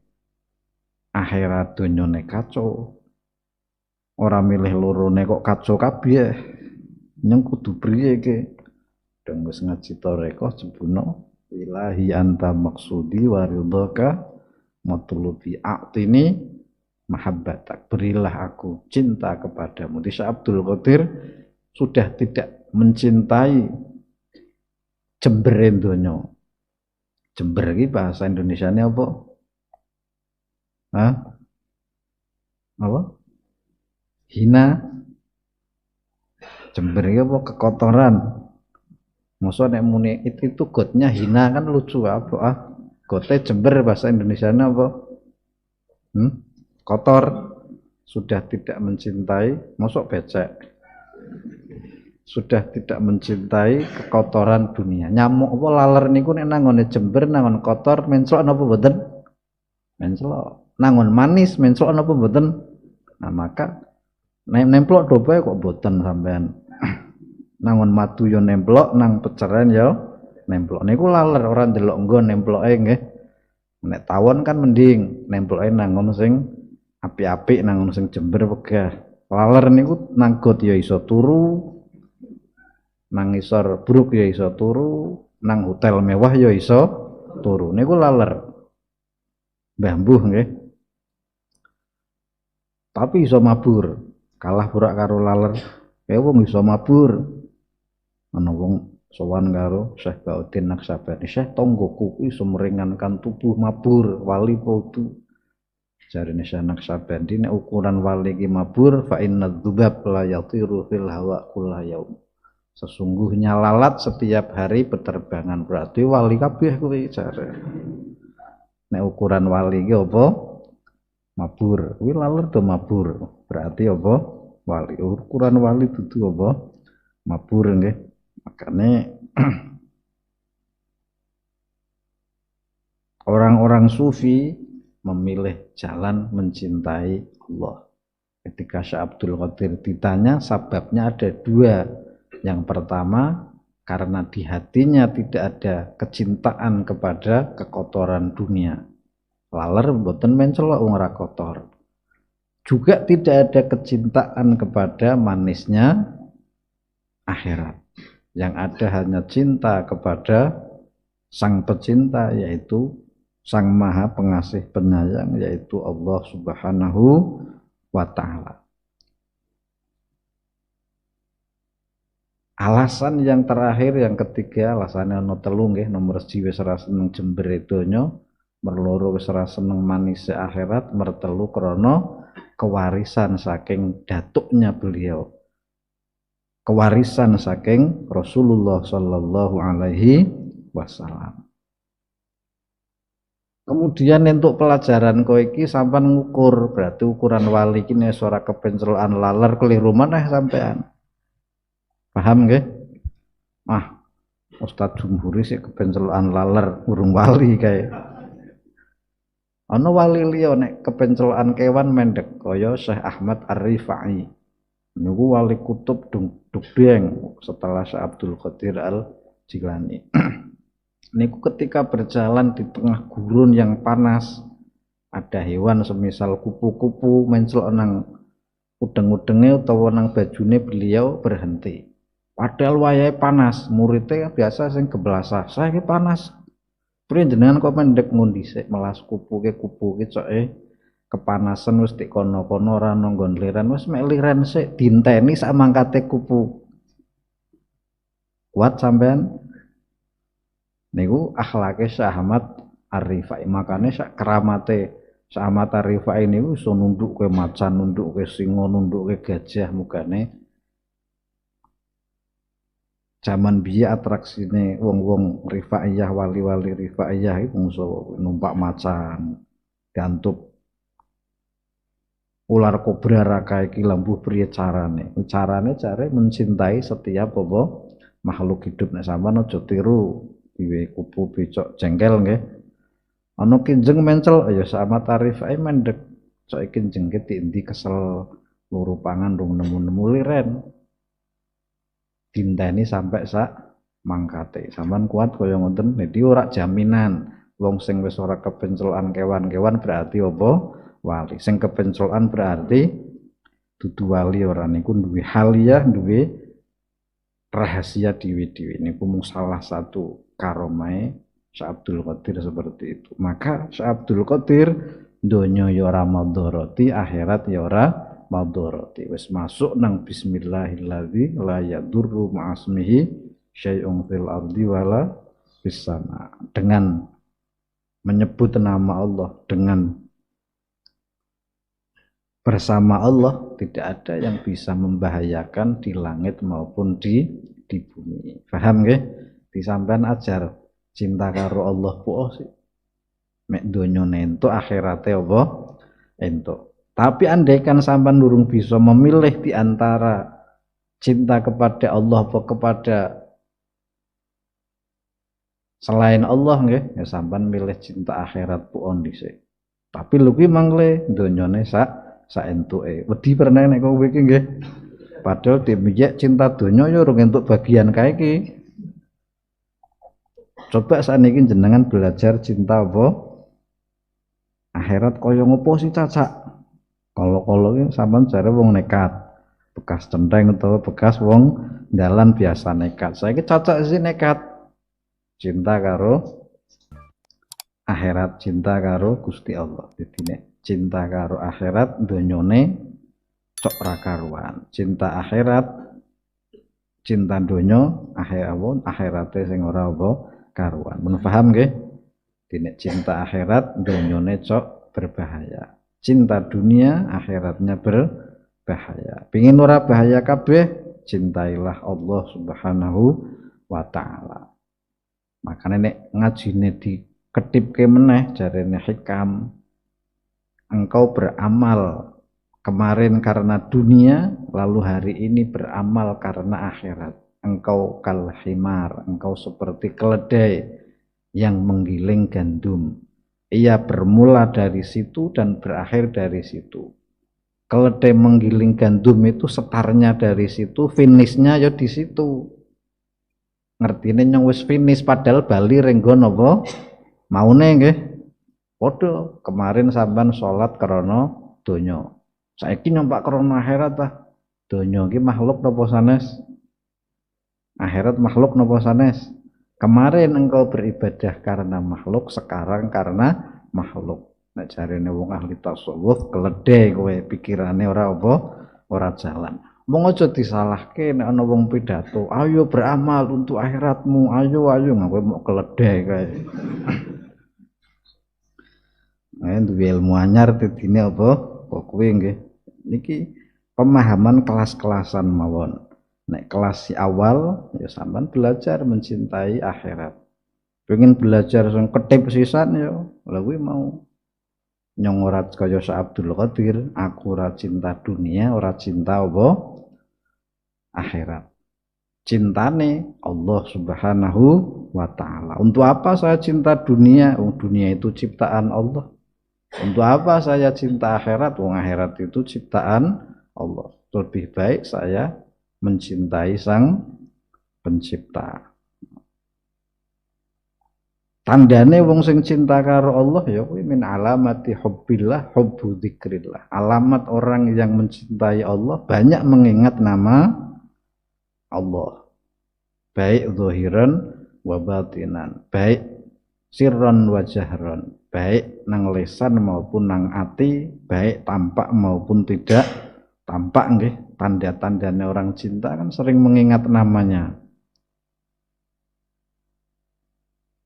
akhirat donyane kacau. Ora milih lorone kok kacau kabeh. Nyeng kudu priye iki? Dan wis ngaji tarekah jebuno ilahi anta maksudi wa ridhaka matlubi a'tini mahabbatak, berilah aku cinta kepadamu. Di Abdul Qadir sudah tidak mencintai jemberin donya. Jember iki bahasa Indonesianya apa? Hah? Apa? Hina. Jember iki apa? Kekotoran. Masa nek muni itu gotnya hina kan lucu apa ah? Gote jember bahasa Indonesianya apa? Kotor. Sudah tidak mencintai, mosok becek. Sudah tidak mencintai kekotoran dunia. Nyamuk apa laler niku nek nangone jember nangon kotor menclok napa mboten? Menclok. Nangon manis menclok napa mboten? Nah maka nemplok dobae kok mboten sampean. Nangon madu yo nemplok, nang peceren yo nemplok. Niku laler ora ndelok nggon nemploke nggih. Nek tawon kan mending nemploke nangon sing apik-apik, nangon sing jember wegah. Laler niku nang got ya iso turu, nang isor bruk ya iso turu, nang hotel mewah ya iso turu. Niku laler. Mbah mbuh nggih. Tapi iso mabur. Kalah pura karo laler. Kae wong iso mabur. Ana wong sowan karo Syekh Bauddin Naqsabandi. Syekh tonggoku kuwi iso meringankan tubuh mabur, wali podo. Jarine Syekh Naqsabandi nek ukuran wali iki mabur fa inna dzubab la yatiru fil hawa kullayaum. Sesungguhnya lalat setiap hari berterbangan, berarti wali kabeh kuwi jare. Nek ukuran wali iki apa? Mabur. Kuwi laler do mabur. Berarti apa? Wali. Ukuran wali dudu apa? Mabur nggih. Makanya orang-orang sufi memilih jalan mencintai Allah. Ketika Syekh Abdul Qadir ditanya, sababnya ada dua. Yang pertama, karena di hatinya tidak ada kecintaan kepada kekotoran dunia. Laler mboten mencelok wong ora kotor. Juga tidak ada kecintaan kepada manisnya akhirat. Yang ada hanya cinta kepada sang pecinta, yaitu sang maha pengasih penyayang, yaitu Allah Subhanahu wa ta'ala. Alasan yang terakhir, yang ketiga, alasannya ana telu nggih. Nomor 1 wis ora seneng jember donya, nomor 2 wis ora seneng manis akhirat, nomor 3 krana kewarisan saking datuknya beliau. Kewarisan saking Rasulullah sallallahu alaihi wasallam. Kemudian untuk pelajaran kowe iki sampean ngukur, berarti ukuran wali iki nek ora kepencelokan laler keliru maneh sampean. Paham nggih? Ustaz Jumhuri sik kepencelokan laler urung wali kae. Ana wali liya nek kepencelokan kewan mendek kaya Syekh Ahmad Ar-Rifai. Niku wali kutub dugdeng setelah Syekh Abdul Qadir Al-Jilani. Niku ketika berjalan di tengah gurun yang panas, ada hewan semisal kupu-kupu menclok nang udeng-udenge utawa nang bajune beliau berhenti. Padahal wayahe panas, muridnya biasa sing geblasah. Saya iki panas. Pri jenengan kok mendek ngundi sik melas kupu ki coke kepanasan wis dik kono-kono ora ana nggon liren wis mek liren sik dinteni sak mangkate kupu. Kuat sampean niku akhlake Syekh Ahmad Ar-Rifai makane sak keramate Syekh Ahmad Ar-Rifai niku iso nundhukke macan, nundhukke singa, nundhukke gajah mugane zaman biyen atraksine wong-wong rifaiyah wali-wali rifaiyah iku iso numpak macan, gantuk ular kobra raka iki lembu priye carane? Carane jare mencintai setiap apa makhluk hidup nek sampean aja tiru piye kupu becok jengkel nggih. Ana kinjeng mencel ya sama tarif ae mendek. Sok kinjeng ki ndi kesel luru pangan rung nemu-nemu liren. Dinteni sampai sak mangkate. Sampean kuat kaya ngoten. Dadi ora jaminan wong sing wis ora kepencelokan kewan-kewan berarti apa? Wali. Sing kepencelokan berarti dudu wali ora niku duwe haliyah, duwe rahasia dhewe-dhewe. Niku mung salah satu karomahe Syekh Abdul Qadir seperti itu. Maka Syekh Abdul Qadir donya ya ora madharati, akhirat ya ora madharati. Wis masuk nang bismillahilladzi la yadurru ma'asmihi syai'un fil ardi wala fis sama. Dengan menyebut nama Allah, dengan bersama Allah tidak ada yang bisa membahayakan di langit maupun di bumi. Paham nggih? Disampean ajar cinta karo Allah pu'ah sih. Mek donyane entuk akhirate apa? Entuk. Tapi andaikan sampean durung bisa memilih di antara cinta kepada Allah apa kepada selain Allah nggih, ya sampean milih cinta akhirat pu'ah dhisik. Tapi lu kuwi mangle donyane sak entuke. Wedi pernah nek kowe iki nggih. Padahal dimiyek cinta donya ya urung entuk bagian kae iki. Coba saniki jenengan belajar cinta apa? Akhirat kaya ngopo sih cacak? Kalau iki sampean jare wong nekat. Bekas centeng utawa bekas wong dalan biasa nekat. Saiki cacak sih nekat. Cinta karo akhirat, cinta karo Gusti Allah. Jadi nek cinta karo akhirat donyane cok ra karuan. Cinta akhirat, cinta donya akhirate sing ora apa karuan. Mun paham nggih? Dene cinta akhirat donyane cok berbahaya. Cinta dunia akhiratnya berbahaya. Pengin ora bahaya kabeh, cintailah Allah Subhanahu wa taala. Makane nek ngajine diketipke meneh jarene hikam engkau beramal kemarin karena dunia, lalu hari ini beramal karena akhirat. Engkau kalhimar, engkau seperti keledai yang menggiling gandum. Ia bermula dari situ dan berakhir dari situ. Keledai menggiling gandum itu setarnya dari situ, finishnya ya di situ. Ngertine nyong wis finish padahal bali renggon apa? Maune nggih. Padha kemarin sampean salat krana donya. Saiki nyompak krana akhirat ta. Donya iki makhluk napa sanes? Akhirat makhluk napa sanes? Kemarin engkau beribadah karena makhluk, sekarang karena makhluk. Nek jarene wong ahli tasawuf keledai kowe pikirane ora apa? Ora jalan. Mong aja disalahke nek ana wong pidato, ayo beramal untuk akhiratmu, ayo kowe mau keledai kae. Duwe ilmu anyar dadine apa? Kok kowe nggih. Niki pemahaman kelas-kelasan mawon. Nek kelas si awal ya sampean belajar mencintai akhirat. Pengen belajar sing ketip sisan ya lha kuwi mau nyong ora kaya Syekh Abdul Qadir, aku ora cinta dunia, ora cinta apa? Akhirat. Cintane Allah Subhanahu wa taala. Untuk apa saya cinta dunia? Dunia itu ciptaan Allah. Untuk apa saya cinta akhirat? Akhirat itu ciptaan Allah. Lebih baik saya mencintai Sang Pencipta. Tandane wong sing cinta karo Allah ya kuwi min alamati hubbillah hubbu dzikrillah. Alamat orang yang mencintai Allah banyak mengingat nama Allah. Baik zahiran wa batinan. Baik sirron wa jahron, baik nang lisan maupun nang ati, baik tampak maupun tidak tampak nggih. Tanda-tandanya orang cinta kan sering mengingat namanya.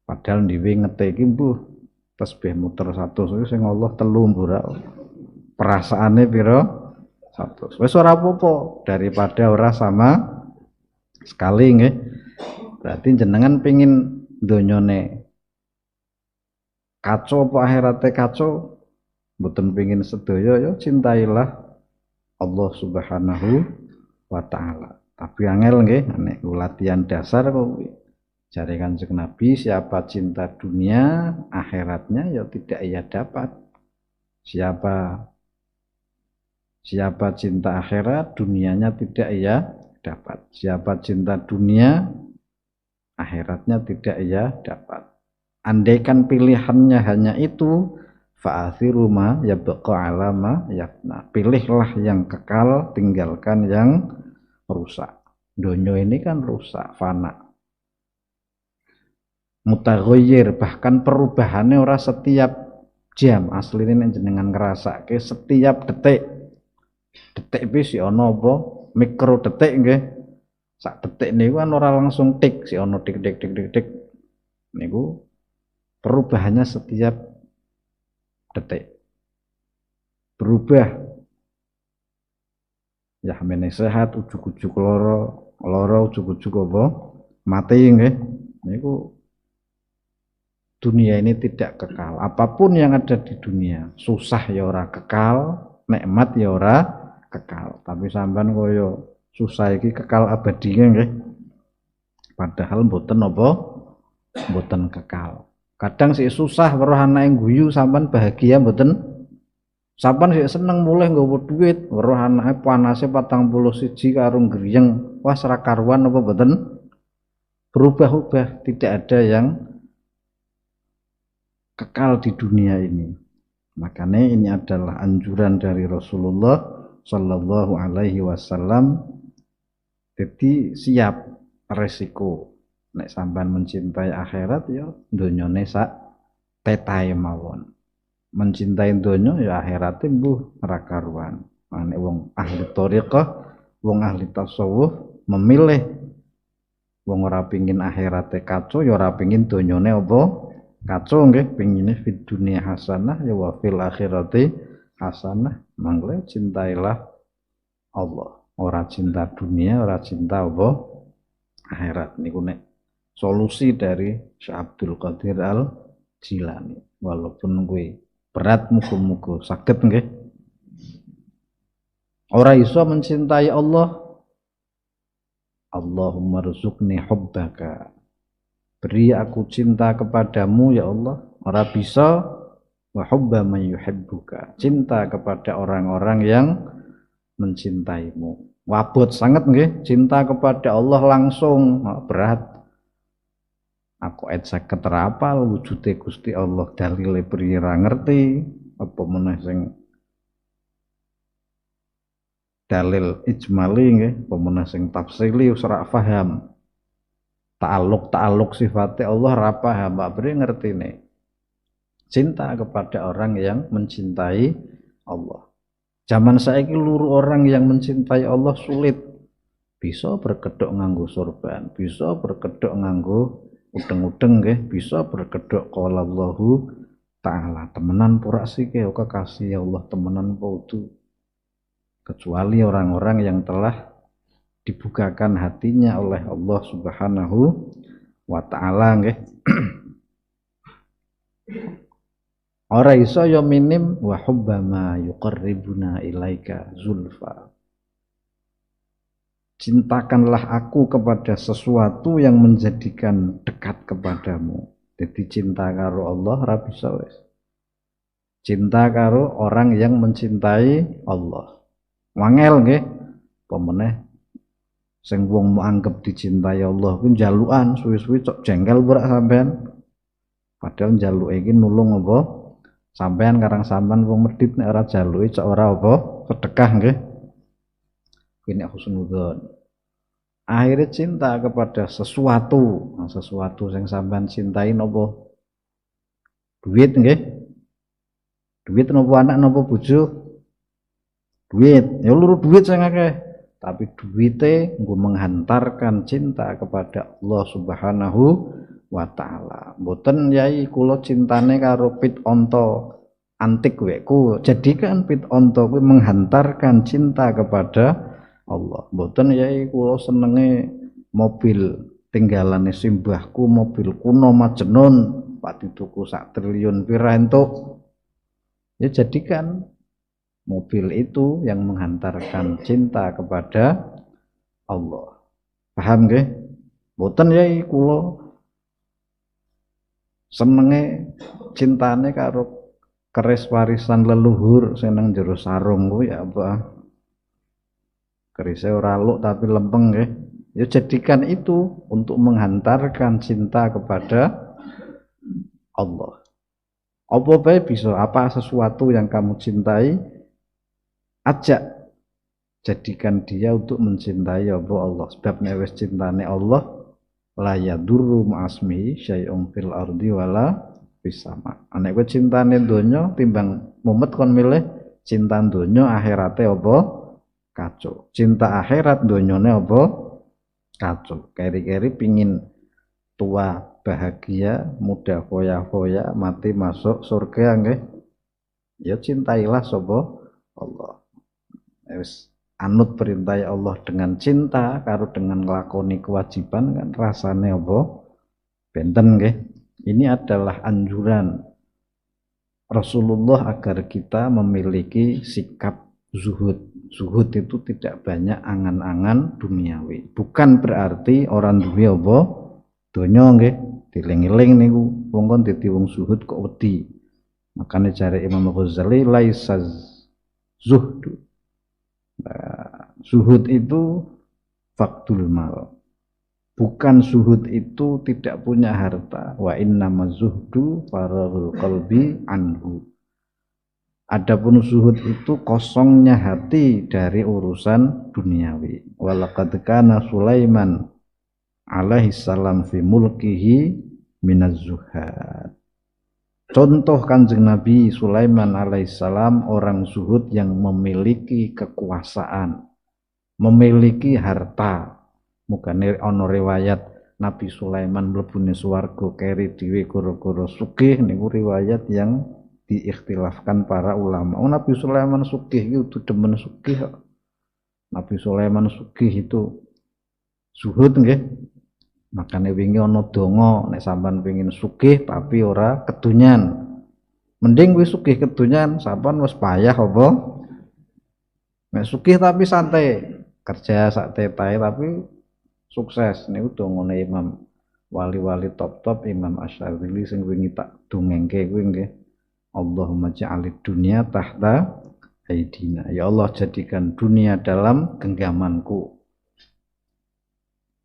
Padahal dhewe ngete iki mbuh tasbih muter 100 sing Allah telu mbura. Perasaane pira? 100. Wis ora apa-apa daripada ora sama sekali nggih. Berarti jenengan pengin donyane kacau apa akhirate kacau, mboten pengin sedaya ya cintailah Allah Subhanahu wa taala. Tapi angel nggih nek latihan dasar kok jare Kanjeng Nabi, siapa cinta dunia, akhiratnya ya tidak ia dapat. Siapa cinta akhirat, dunianya tidak ia dapat. Siapa cinta dunia, akhiratnya tidak ia dapat. Andaikan pilihannya hanya itu, fa'athiru ma yabqa ala ma yafna. Pilihlah yang kekal, tinggalkan yang rusak. Donya ini kan rusak, fana. Mutaghayyir, bahkan perubahannya ora setiap jam. Asline jenengan ngrasake setiap detik. Detik wis si ana apa? Mikro detik nggih. Sak detik niku kan ora langsung tik, si ana tik tik tik tik tik. Niku perubahannya setiap detik. Berubah. Ya mene sehat, ujug-ujug lara ujug-ujug apa? Mati nggih. Niku dunia ini tidak kekal. Apapun yang ada di dunia, susah ya ora kekal, nikmat ya ora kekal. Tapi sampean koyo susah iki kekal abadi nggih. Padahal mboten apa? Mboten kekal. Kadang sih susah weruh anake guyu sampean bahagia mboten. Sampean sih seneng mulih nggawa duit, weruh anake panase 41 karo griyeng. Wah ora karuan apa mboten? Berubah-ubah, tidak ada yang kekal di dunia ini. Makanya ini adalah anjuran dari Rasulullah Shallallahu Alaihi Wasallam. Jadi siap resiko. Nek sampean mencintai akhirat ya donyane sak petahe mawon. Mencintai donya ya akhirat mbuh ora karuan. Nek wong ahli thariqah, wong ahli tasawuf memilih wong ora pengin akhirate kacau ya ora pengin donyane apa? Kacau nggih, pengine fid dunia hasanah ya wa fil akhirati hasanah. Mangke cintailah Allah. Ora cinta dunia, ora cinta apa? Akhirat. Niku nek solusi dari Syekh Abdul Qadir Al Jilani. Walaupun kuwi berat, muga-muga saged nggih. Ora iso mencintai Allah. Allahumma rzuqni hubbaka. Beri aku cinta kepadamu ya Allah. Ora bisa wa hubba man yuhibbuka. Cinta kepada orang-orang yang mencintaimu. Wabot sangat nggih, cinta kepada Allah langsung berat. Aku saged terapal wujude Gusti Allah dalile priye ra ngerti, apa meneh sing dalil ijmali nggih, apa meneh sing tafsili ora paham. Ta'aluk sifatnya Allah rapa hamba beri ngertine. Cinta kepada orang yang mencintai Allah. Zaman saiki luru orang yang mencintai Allah sulit. Bisa berkedok nganggo sorban, bisa berkedok nganggo udeng-udeng nggih, bisa berkedok qala Allahu taala. Temenan pura sike kekasih Allah temenan podo. Kecuali orang-orang yang telah dibukakan hatinya oleh Allah Subhanahu wa taala nggih. Ora iso ya minim wa hubbama yuqarribuna ilaika zulfa. Cintakanlah aku kepada sesuatu yang menjadikan dekat kepadamu. Jadi cinta karo Allah ora bisa wis. Cinta karo orang yang mencintai Allah. Wangel nggih. Pemeneh sing wong anggap dicintai Allah ku njalukan suwi-suwi cok jengkel ora sampean. Padahal njaluke iki nulung apa? Sampean karang sampean wong medhit nek ora jaluke cok ora apa? Sedekah nggih. Kuwi nek husnudzon. Akhirnya cinta kepada sesuatu, sesuatu yang sampean cintai napa? Duit nggih. Duit napa anak napa bojo? Duit. Ya luru duit sing akeh. Tapi duite nggo menghantarkan cinta kepada Allah Subhanahu wa taala. Mboten yai kula cintane karo pit onto antik weku. Jadikan pit onto kuwi menghantarkan cinta kepada Allah. Mboten yai kula senenge mobil tinggalane simbahku, mobil kuno Majnun, pati tuku sak triliun pira entuk. Ya jadikan mobil itu yang menghantarkan cinta kepada Allah. Paham nggih? Mboten yai kula senenge cintane karo keris warisan leluhur sing nang jero sarung kuwi ya apa? Kerisnya ora luk tapi lempeng nggih. Ya jadikan itu untuk menghantarkan cinta kepada Allah. Apa bae bisa, apa sesuatu yang kamu cintai, ajak jadikan dia untuk mencintai Allah. Sebab nek wis cintane Allah, la yadurru ma'asmihi syai'un fil ardi wala fis sama. Nek kowe cintane donya timbang mumet kon milih cinta donya akhirate apa? Kacau. Cinta akhirat donyane apa? Kacau. Keri-keri pingin tua bahagia, muda foya-foya, mati masuk surga nggih. Ya cintailah sapa Allah. Wis anut perintah Allah dengan cinta karo dengan nglakoni kewajiban kan rasane apa? Benten nggih. Ini adalah anjuran Rasulullah agar kita memiliki sikap zuhud. Zuhud itu tidak banyak angan-angan duniawi. Bukan berarti orang duwe apa? Donya nggih, dieling-eling niku wong kon dadi wong zuhud kok wedi. Makanya cari Imam Ghazali laisa zuhdu. Nah, zuhud itu faktul mal. Bukan zuhud itu tidak punya harta. Wa innama zuhdu farahul qalbi anhu. Adapun zuhud itu kosongnya hati dari urusan duniawi. Walaqad kana Sulaiman alaihi salam fi mulkihi minaz zuhad. Contoh Kanjeng Nabi Sulaiman alaihissalam orang zuhud yang memiliki kekuasaan, memiliki harta. Mukane ana riwayat Nabi Sulaiman mlebune swarga keri dhewe gara-gara sugih niku riwayat yang diikhtilafkan para ulama. Oh, Nabi Sulaiman sugih itu demen sugih. Nabi Sulaiman sugih itu zuhud nggih. Makane wingi ana donga nek sampean pengin sugih tapi ora kedunyan. Mending kuwi sugih kedunyan, sampean wis payah apa? Nek sugih tapi santai, kerja sak tetahe tapi sukses. Niku dongane Imam wali-wali top-top Imam Asy'adzili sing wingi tak dongengke kuwi nggih. Allahumma ja'alid dunya tahta aidina. Ya Allah jadikan dunia dalam genggamanku.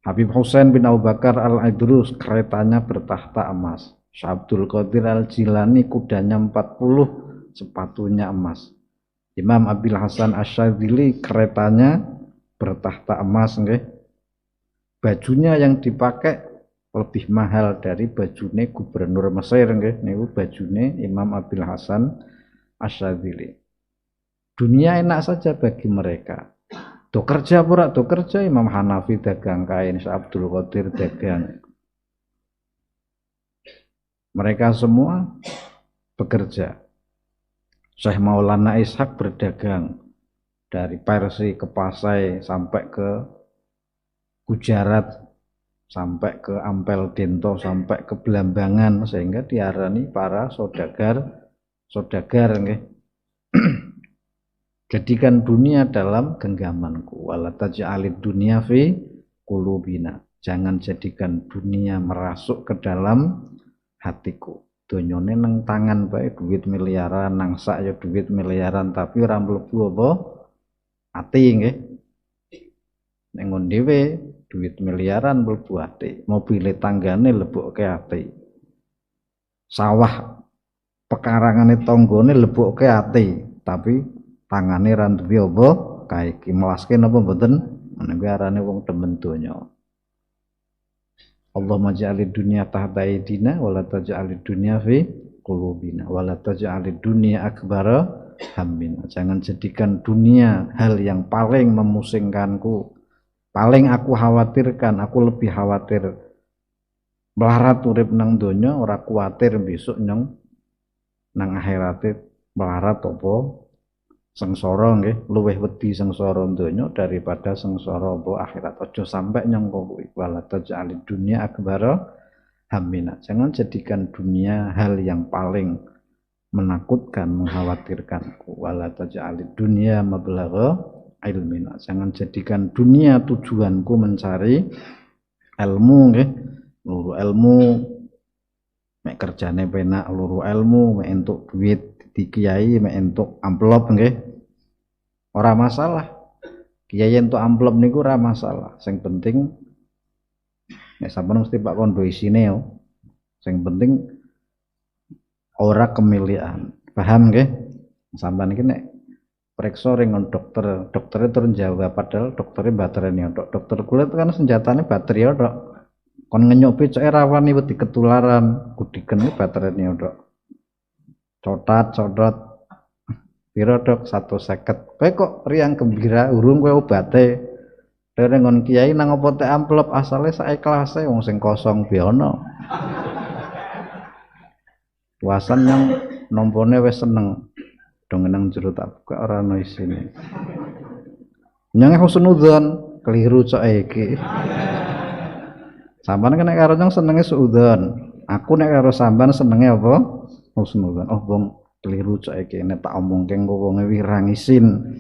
Habib Husain bin Abu Bakar al-Idrus keretanya bertahta emas. Syekh Abdul Qadir al-Jilani kudanya 40, sepatunya emas. Imam Abil Hasan Asy'adzili keretanya bertahta emas nggih. Bajunya yang dipakai lebih mahal dari bajune gubernur Mesir nggih. Niku bajune Imam Abil Hasan Asy'adzili. Dunia enak saja bagi mereka. Do kerja pura do kerja Imam Hanafi dagang kain, Syekh Abdul Qadir dagang. Mereka semua bekerja. Syekh Maulana Ishaq berdagang dari Persia ke Pasai sampai ke Gujarat sampai ke Ampel Dento sampai ke Belambangan sehingga diarani para saudagar nggih. Jadikan dunia dalam genggamanku. Wala taj'alid dunya fi qulubina. Jangan jadikan dunia merasuk ke dalam hatiku. Donyane nang tangan bae duit miliaran, nang sak ya duit miliaran tapi ora mlebu apa ati nggih. Ning ngon dhewe duit miliaran mlebu ati, mobile tanggane lebokke ati. Sawah pekarangane tanggane lebokke ati, tapi tangane ra duwe apa kae iki melaske napa mboten menawi arane wong demen donya. Allahumma ja'alid dunya tahta aidina wa la taj'alid dunya fi qulubina wa la taj'alid dunya akbara hammina. Jangan jadikan dunia hal yang paling memusingkanku, paling aku khawatirkan. Aku lebih khawatir melarat urip nang donya, ora kuwatir besok nyong nang akhirate melarat apa sengsara nggih. Luwih wedi sengsara donya daripada sengsara apa akhirat. Aja sampai nyong kuwi wala taj'alid dunya akbara hammina. Jangan jadikan dunia hal yang paling menakutkan, mengkhawatirkanku. Wala taj'alid dunya mablagha ilmina. Jangan jadikan dunia tujuanku mencari ilmu nggih. Luru ilmu mek kerjane penak, luru ilmu mek entuk duit di kiai, mek entuk amplop nggih. Ora masalah. Kiai entuk amplop niku ora masalah. Sing penting nek sampeyan mesti Pak kondo isine yo. Sing penting ora kemilian. Paham nggih? Sampeyan iki nek periksa ringon dokter, dokternya turun jawab padahal dokternya baterainya tok. Dokter kulit kan senjatanya baterai tok. Kon ngenyupi cek rawani wedi ketularan, kudiken iki baterainya tok. Codot. Piro dok 150. Kowe kok riang gembira urung kowe obate. Ngon kiai nang opo teh amplop asale saikhlase wong sing kosong biono. Puasan yang nompone wis seneng. Dong nang jero tak buka ora ono isine. Nyang husnudzon keliru cok iki. Sampeyan nek karo nyang senenge suudzon. Aku nek karo sampeyan senenge apa? Husnudzon. Oh wong keliru cok iki nek tak omongke engko wonge wirang isin.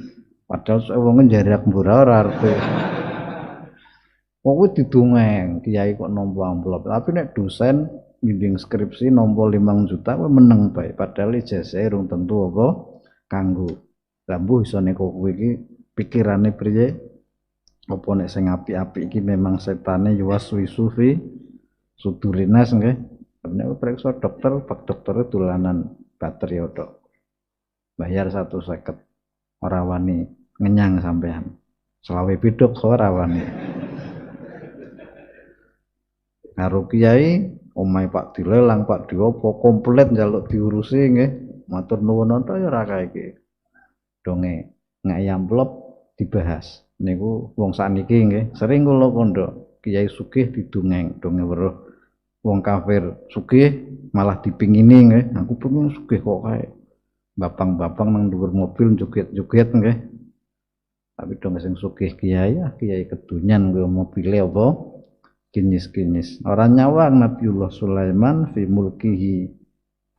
Padahal sok wonge jarak mbura ora arep. Wong kuwi didongeng, kiai kok nampa amplop. Tapi nek dosen bimbing skripsi nampa 5 juta kuwi meneng bae. Padahal ijazah urung tentu apa kanggo. Lah mbuh iso nek kowe iki pikirane priye? Apa nek sing apik-apik iki memang setane yuwaswisu fi sudurinas nggih. Nek periksa dokter, pak doktere dolanan baterai tok. Bayar 150. Ora wani ngenyang sampean. Selawe bidok ora wani. Karo kiai omahe Pak dilelang, Pak diopo komplit njaluk diurusi nggih. Matur nuwun tok ya ora kae iki. Donge ngek amplop dibahas. Niku wong sakniki nggih, sering kula kandha kiai sugih didongeng, donge weruh wong kafir sugih malah dipingini nggih. Aku pengen sugih kok kae. Bapang-bapang nang dhuwur mobil joget-joget nggih. Tapi dong sing sugih kiai, kiai kedunyan kuwi mobile apa? Kinis-kinis. Orang nyawang Nabiullah Sulaiman fi mulkihi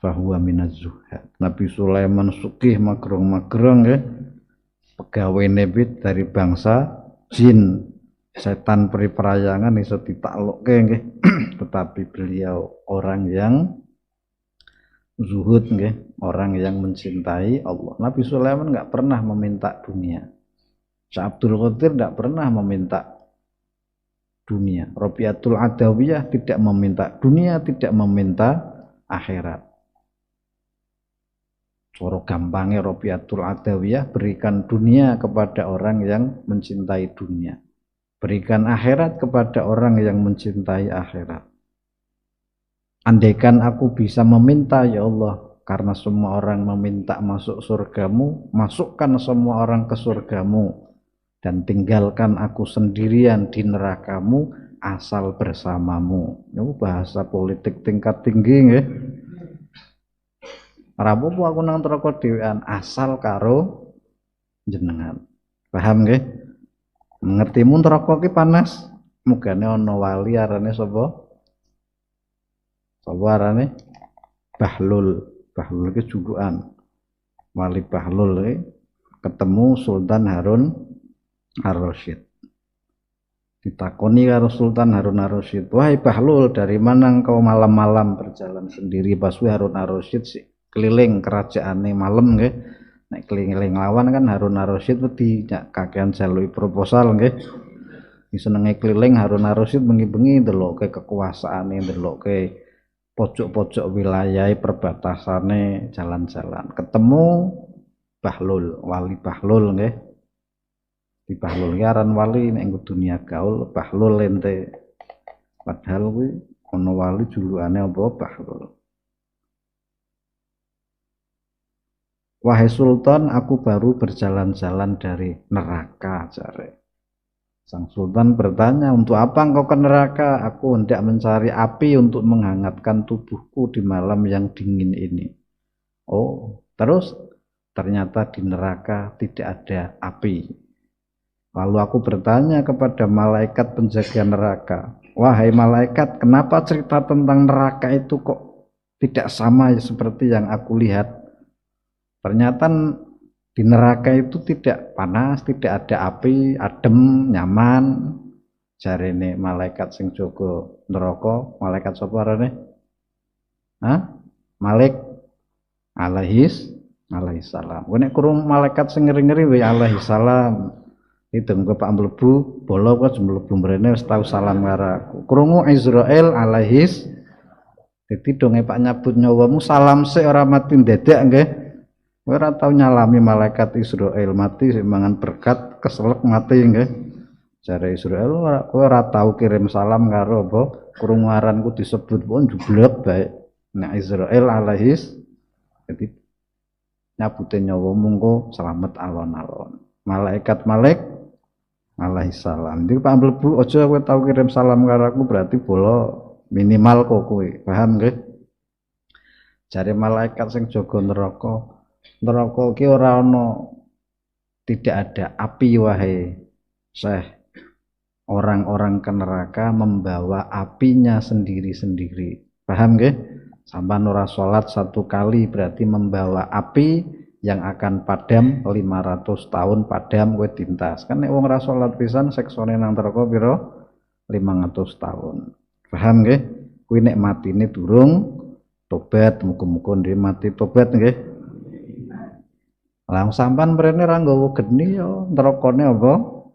fahuwa minaz zuhad. Nabi Sulaiman sugih magrong-magrong nggih. Pegawene bit dari bangsa jin. Setan periperayangan iso ditaklukke nggih. Tetapi beliau orang yang zuhud nggih, orang yang mencintai Allah. Nabi Sulaiman enggak pernah meminta dunia. Syekh Abdul Qadir enggak pernah meminta dunia. Rabiatul Adawiyah tidak meminta dunia, tidak meminta akhirat. Coro gampangnya Rabiatul Adawiyah, berikan dunia kepada orang yang mencintai dunia. Berikan akhirat kepada orang yang mencintai akhirat. Andaikan aku bisa meminta ya Allah, karena semua orang meminta masuk surgamu, masukkan semua orang ke surgamu. Dan tinggalkan aku sendirian di nerakamu asal bersamamu. Ini bahasa politik tingkat tinggi nggih. Ora apa-apa aku nang neraka dhewean asal karo jenengan. Paham nggih? Ngertimu neraka ki panas. Mugane ana wali arane sapa? Sapa arane? Bahlul. Bahlul ki julukan. Wali Bahlul ki ketemu Sultan Harun Ar-Rasyid. Ditakoni karo Sultan Harun Ar-Rasyid, "Wahai Bahlul, dari mana engkau malam-malam berjalan sendiri?" Paswe Harun Ar-Rasyid sih keliling kerajaane malam nggih. Nek keliling lawan kan Harun Ar-Rasyid wedi kakean jaluki proposal nggih. Senenge keliling Harun Ar-Rasyid bengi-bengi ndelokke kekuasaane, ndelokke pojok-pojok wilayah perbatasane, jalan-jalan. Ketemu Bahlul, wali Bahlul nggih. Di Bahlul ki aran wali nek dunia gaul Bahlul ente. Padahal kuwi ana wali julukane apa Bahlul. Wahai sultan, aku baru berjalan-jalan dari neraka, jare. Sang sultan bertanya, untuk apa engkau ke neraka? Aku hendak mencari api untuk menghangatkan tubuhku di malam yang dingin ini. Oh, terus ternyata di neraka tidak ada api. Lalu aku bertanya kepada malaikat penjaga neraka, wahai malaikat, kenapa cerita tentang neraka itu kok tidak sama seperti yang aku lihat? Ternyata di neraka itu tidak panas, tidak ada api, adem, nyaman. Jarene malaikat sing jaga neraka, malaikat sapa arane? Hah? Malik alaihi salam. Kowe nek kurung malaikat sing ngeri-ngeri wae alaihi salam. Itu engko Pak mlebu, bola kok mlebu mrene wis tau salam karo aku. Krungu Israel alaihis. Dadi donge Pak nyabut nyawamu salam sik ora mati ndedak nggih. Kowe ora tau nyalami malaikat Israel mati sing mangan berkat keselek mati nggih. Jare Israel kowe ora tau kirim salam karo apa krungu aranku disebut pun jublek bae. Nek Israel alaihis jadi nyabutin nyawa mungko selamat alon-alon. Malaikat Malik alaihi salam. Jadi Pak mlebu aja kowe tau kirim salam karo aku berarti bola minimal kok kowe. Paham nggih? Jare malaikat sing jaga neraka. Neraka iki ora ana tidak ada api wahai Syekh. Orang-orang ke neraka membawa apinya sendiri-sendiri. Paham nggih? Sampai ora salat satu kali berarti membawa api yang akan padam 500 tahun padam kowe tintas. Kan nek wong ora salat pisan seksone nang neraka pira? 500 tahun. Paham nggih? Kuwi nek matine durung tobat, muga-muga ndek mati tobat nggih. Lah sampean mrene ra nggawa geni ya nerakane apa?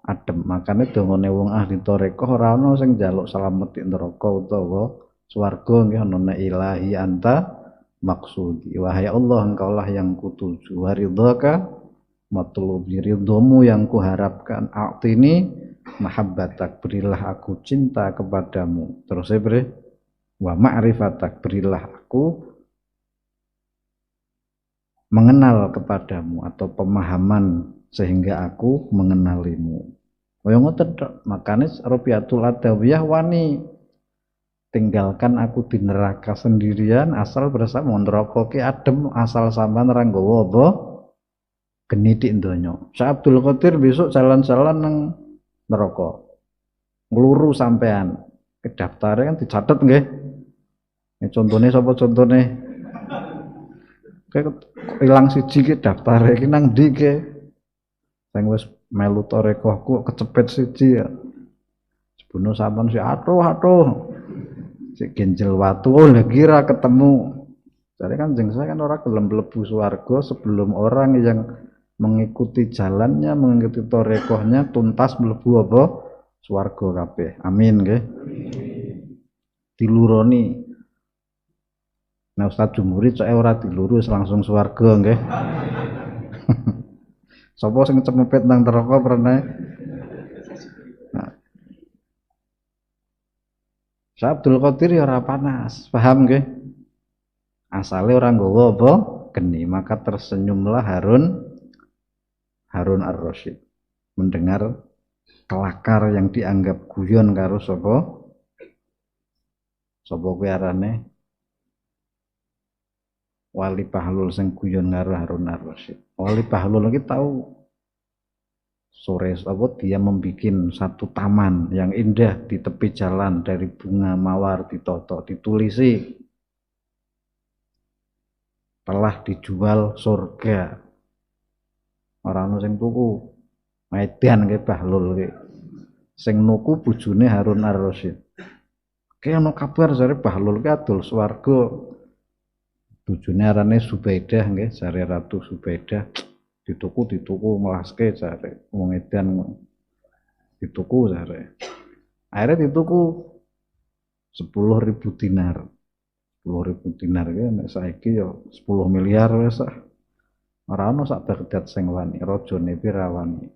Adem. Makane dongane wong ahli tarekah ora ana sing njaluk slamet di neraka utawa swarga nggih ana ilahi anta maksudi. Wahai Allah, engkaulah yang kutuju. Waridhaka matlubi, ridhomu yang kuharapkan. A'tini mahabbatak, berilah aku cinta kepadamu. Terus saya beri wa ma'rifatak, berilah aku mengenal kepadamu atau pemahaman sehingga aku mengenalimu. Kaya ngoten tok. Makane Rabiatul Adawiyah wani tinggalkan aku di neraka sendirian asal bersama neraka ki adem asal sampean ora nggawa apa geni dik donya. Syekh Abdul Qadir besok jalan-jalan nang neraka. Ngluru sampean. Ke daftare kan dicatet nggih. Ini contohnya sapa contone? Kayak ilang siji ki daftare iki nang ndi ke? Sing wis melu tarekahku kecepet siji ya. Sebuno sampean si atuh. Si genjel watu, oh lagi ra ketemu. Jadi kan saya kan orang gelem mlebu swarga sebelum orang yang mengikuti jalannya, mengikuti torekohnya tuntas mlebu apa? Swarga kabeh. Amin nggih. Diluroni. Nah Ustaz Jumhuri cek ora diluru langsung swarga nggih. Sapa sing cepet nang neraka pernah? Nah, Syekh Abdul Qadir ya ora panas, paham nggih? Asale ora nggawa apa? Geni, maka tersenyumlah Harun Ar-Rasyid mendengar kelakar yang dianggap guyon karo sapa? Sapa kuwi arane? Wali Bahlul sing guyon karo Harun Ar-Rasyid. Wali Bahlul iki tahu sore apa dia membuat satu taman yang indah di tepi jalan dari bunga mawar ditoto ditulisi telah dijual surga orang sing tuku Medan ke Bahlul ke sing nuku bojone Harun Ar-Rasyid ke ana kabar jare Bahlul ke adol swarga bojone arane Subaidah nggih jare Ratu Subaidah dituku melaske jare wong edan dituku jare akhirnya dituku 10.000 dinar 10.000 dinar ya nek saiki ya 10 miliar wis ora ono sak Baghdad sing wani rajane pira wani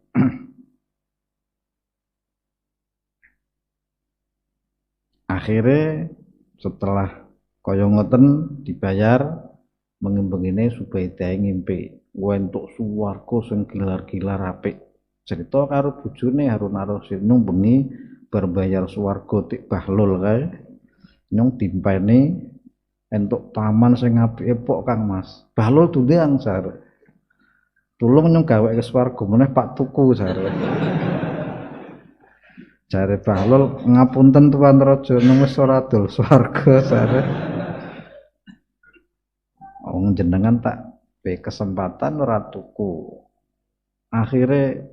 akhirnya setelah kaya ngoten dibayar Bengi-bengine Subaidah ngimpi entuk swarga sing gilar-gilar apik. Cerita karo bojone Harun ar-Rasyid nung bengi berbayar swarga tik Bahlul kae. Nyung dimpeni entuk paman sing apike pok Kang Mas. Bahlul tundang sare. Tulung nyung gawe ke swarga meneh Pak Tuku sare. Jare Bahlul ngapunten Tuan Raja nung wis ora dol swarga sare. Wong jenengan tak be kesempatan ora tuku. Akhire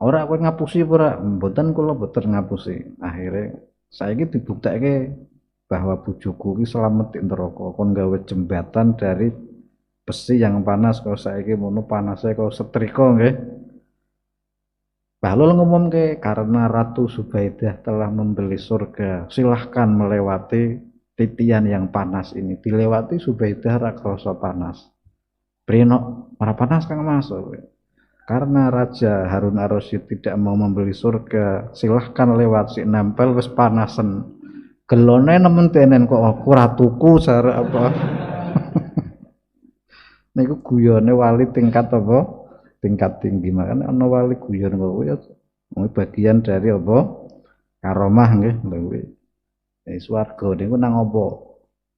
ora kowe ngapusi ora? Mboten kula mboten ngapusi. Akhire saiki dibuktekke bahwa bojoku iki slamet ing neraka. Kon gawe jembatan dari besi yang panas kok saiki mono panase kok setrika nggih. Bahlul ngumumke karena Ratu Subaidah telah membeli surga, silahkan melewati titian yang panas ini. Dilewati Subaidah ra krasa panas. Prino ora panas Kang Mas. Karena Raja Harun ar-Rasyid tidak mau membeli surga, silahkan lewat si nempel wis panasen. Gelone nemen tenen kok aku ora tuku sare apa. Niku guyone wali tingkat apa? Tingkat tinggi. Makanya ana wali guyon kok ya bagian dari apa? Karomah nggih lho. Swarga niku nang apa?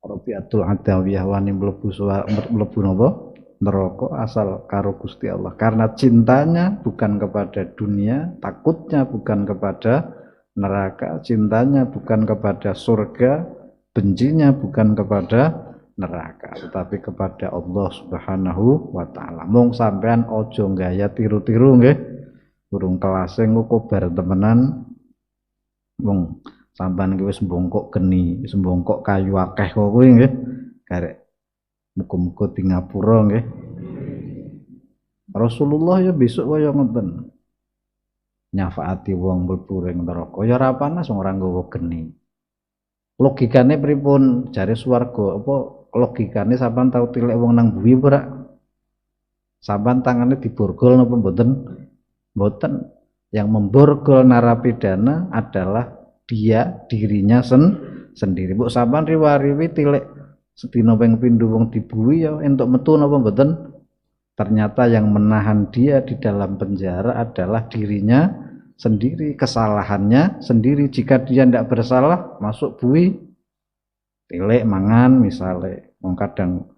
Rabiatul Adawiyah wani mlebu napa? Neraka asal karo Gusti Allah. Karena cintanya bukan kepada dunia, takutnya bukan kepada neraka, cintanya bukan kepada surga, bencinya bukan kepada neraka, tetapi kepada Allah Subhanahu wa taala. Mung sampean aja gaya tiru-tiru nggih. Burung kelase engko bar temenan. Wong sampean ki wis mbongkok geni, wis mbongkok kayu akeh kok kuwi nggih. Karek muga-muga di ngapura nggih. Rasulullah ya besok kaya ngoten. Nyafaati wong mlebu ring neraka ya ora panas ora nggawa geni. Logikane pripun? Jare swarga apa logikane sampean tau tilik wong nang bumi ora? Sampean tangane diborgol napa mboten? Mboten. Yang memborgol narapidana adalah dirinya sendiri. Mbok sampean riwariwi tilik sedina ping pindho wong dibuwi ya entuk metu napa mboten? Ternyata yang menahan dia di dalam penjara adalah dirinya sendiri, kesalahannya sendiri. Jika dia tidak bersalah masuk bui tilik mangan misale. Wong kadang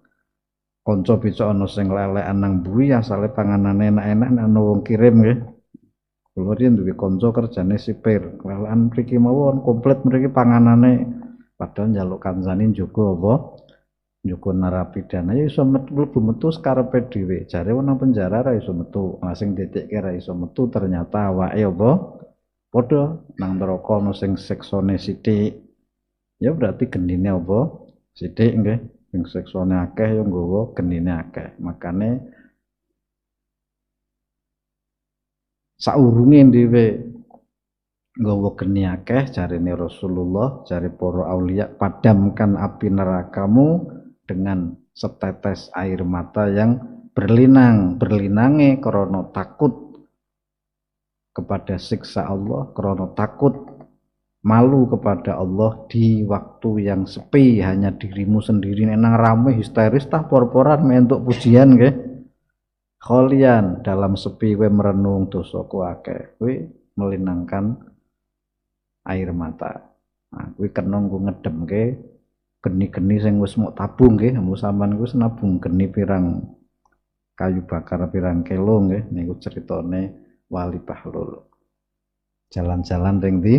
kanca bisa ana sing lelekan nang bui asale panganane enak-enak ana wong kirim nggih. Kula riyen duwe kanca kerjane sipir, lelekan mriki mawon komplit mriki panganane padahal njaluk kancane njogo apa? Njogo narapidana ya iso mlebu metu karepe dhewe. Jare nang penjara ra iso metu, sing ditikke ra iso metu ternyata awake apa? Padha nang neraka ana sing siksane sithik. Ya berarti genine apa? Sithik nggih. Sing siksane akeh ya nggawa genine akeh. Makane saurunge dhewe nggawa geni akeh jarene Rasulullah, jare para aulia, padamkan api nerakamu dengan setetes air mata yang berlinange karena takut kepada siksa Allah, karena takut malu kepada Allah di waktu yang sepi, hanya dirimu sendiri nang rame histeris tah por-poran entuk pujian nggih. Kholian dalam sepi kowe merenung dosaku akeh, kowe melinangkan air mata. Nah, kuwi kena nggo ngedemke geni-geni sing wis mok tabung nggih, mung sampean wis nabung geni pirang kayu bakar pirang kilo nggih. Niku critane Wali Bahlul. Jalan-jalan ring ndi?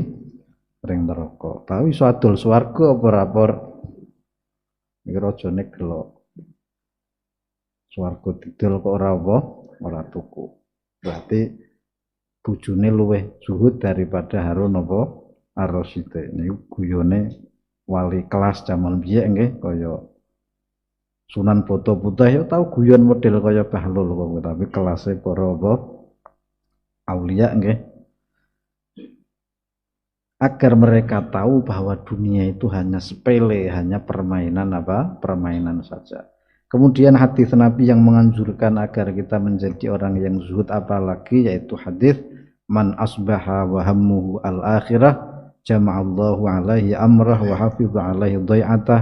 Ring neraka. Tahu iso adol swarga apa rapor? Iki rajane gelo. Swarga didol kok ora apa? Ora tuku. Berarti bojone luweh zuhud daripada Harun apa? Ar-Rasyid. Niku guyone wali kelas jaman biyen nggih kaya Sunan Boto Putih ya tau guyon model kaya Bahlul kok tapi kelasé para apa aulia nggih. Agar mereka tahu bahwa dunia itu hanya sepele, hanya permainan apa? Permainan saja. Kemudian hadis Nabi yang menganjurkan agar kita menjadi orang yang zuhud apalagi yaitu hadis man asbaha wa hammuhu al-akhirah jama'allahu alaihi amrah wa hafidha alaihi dhai'atah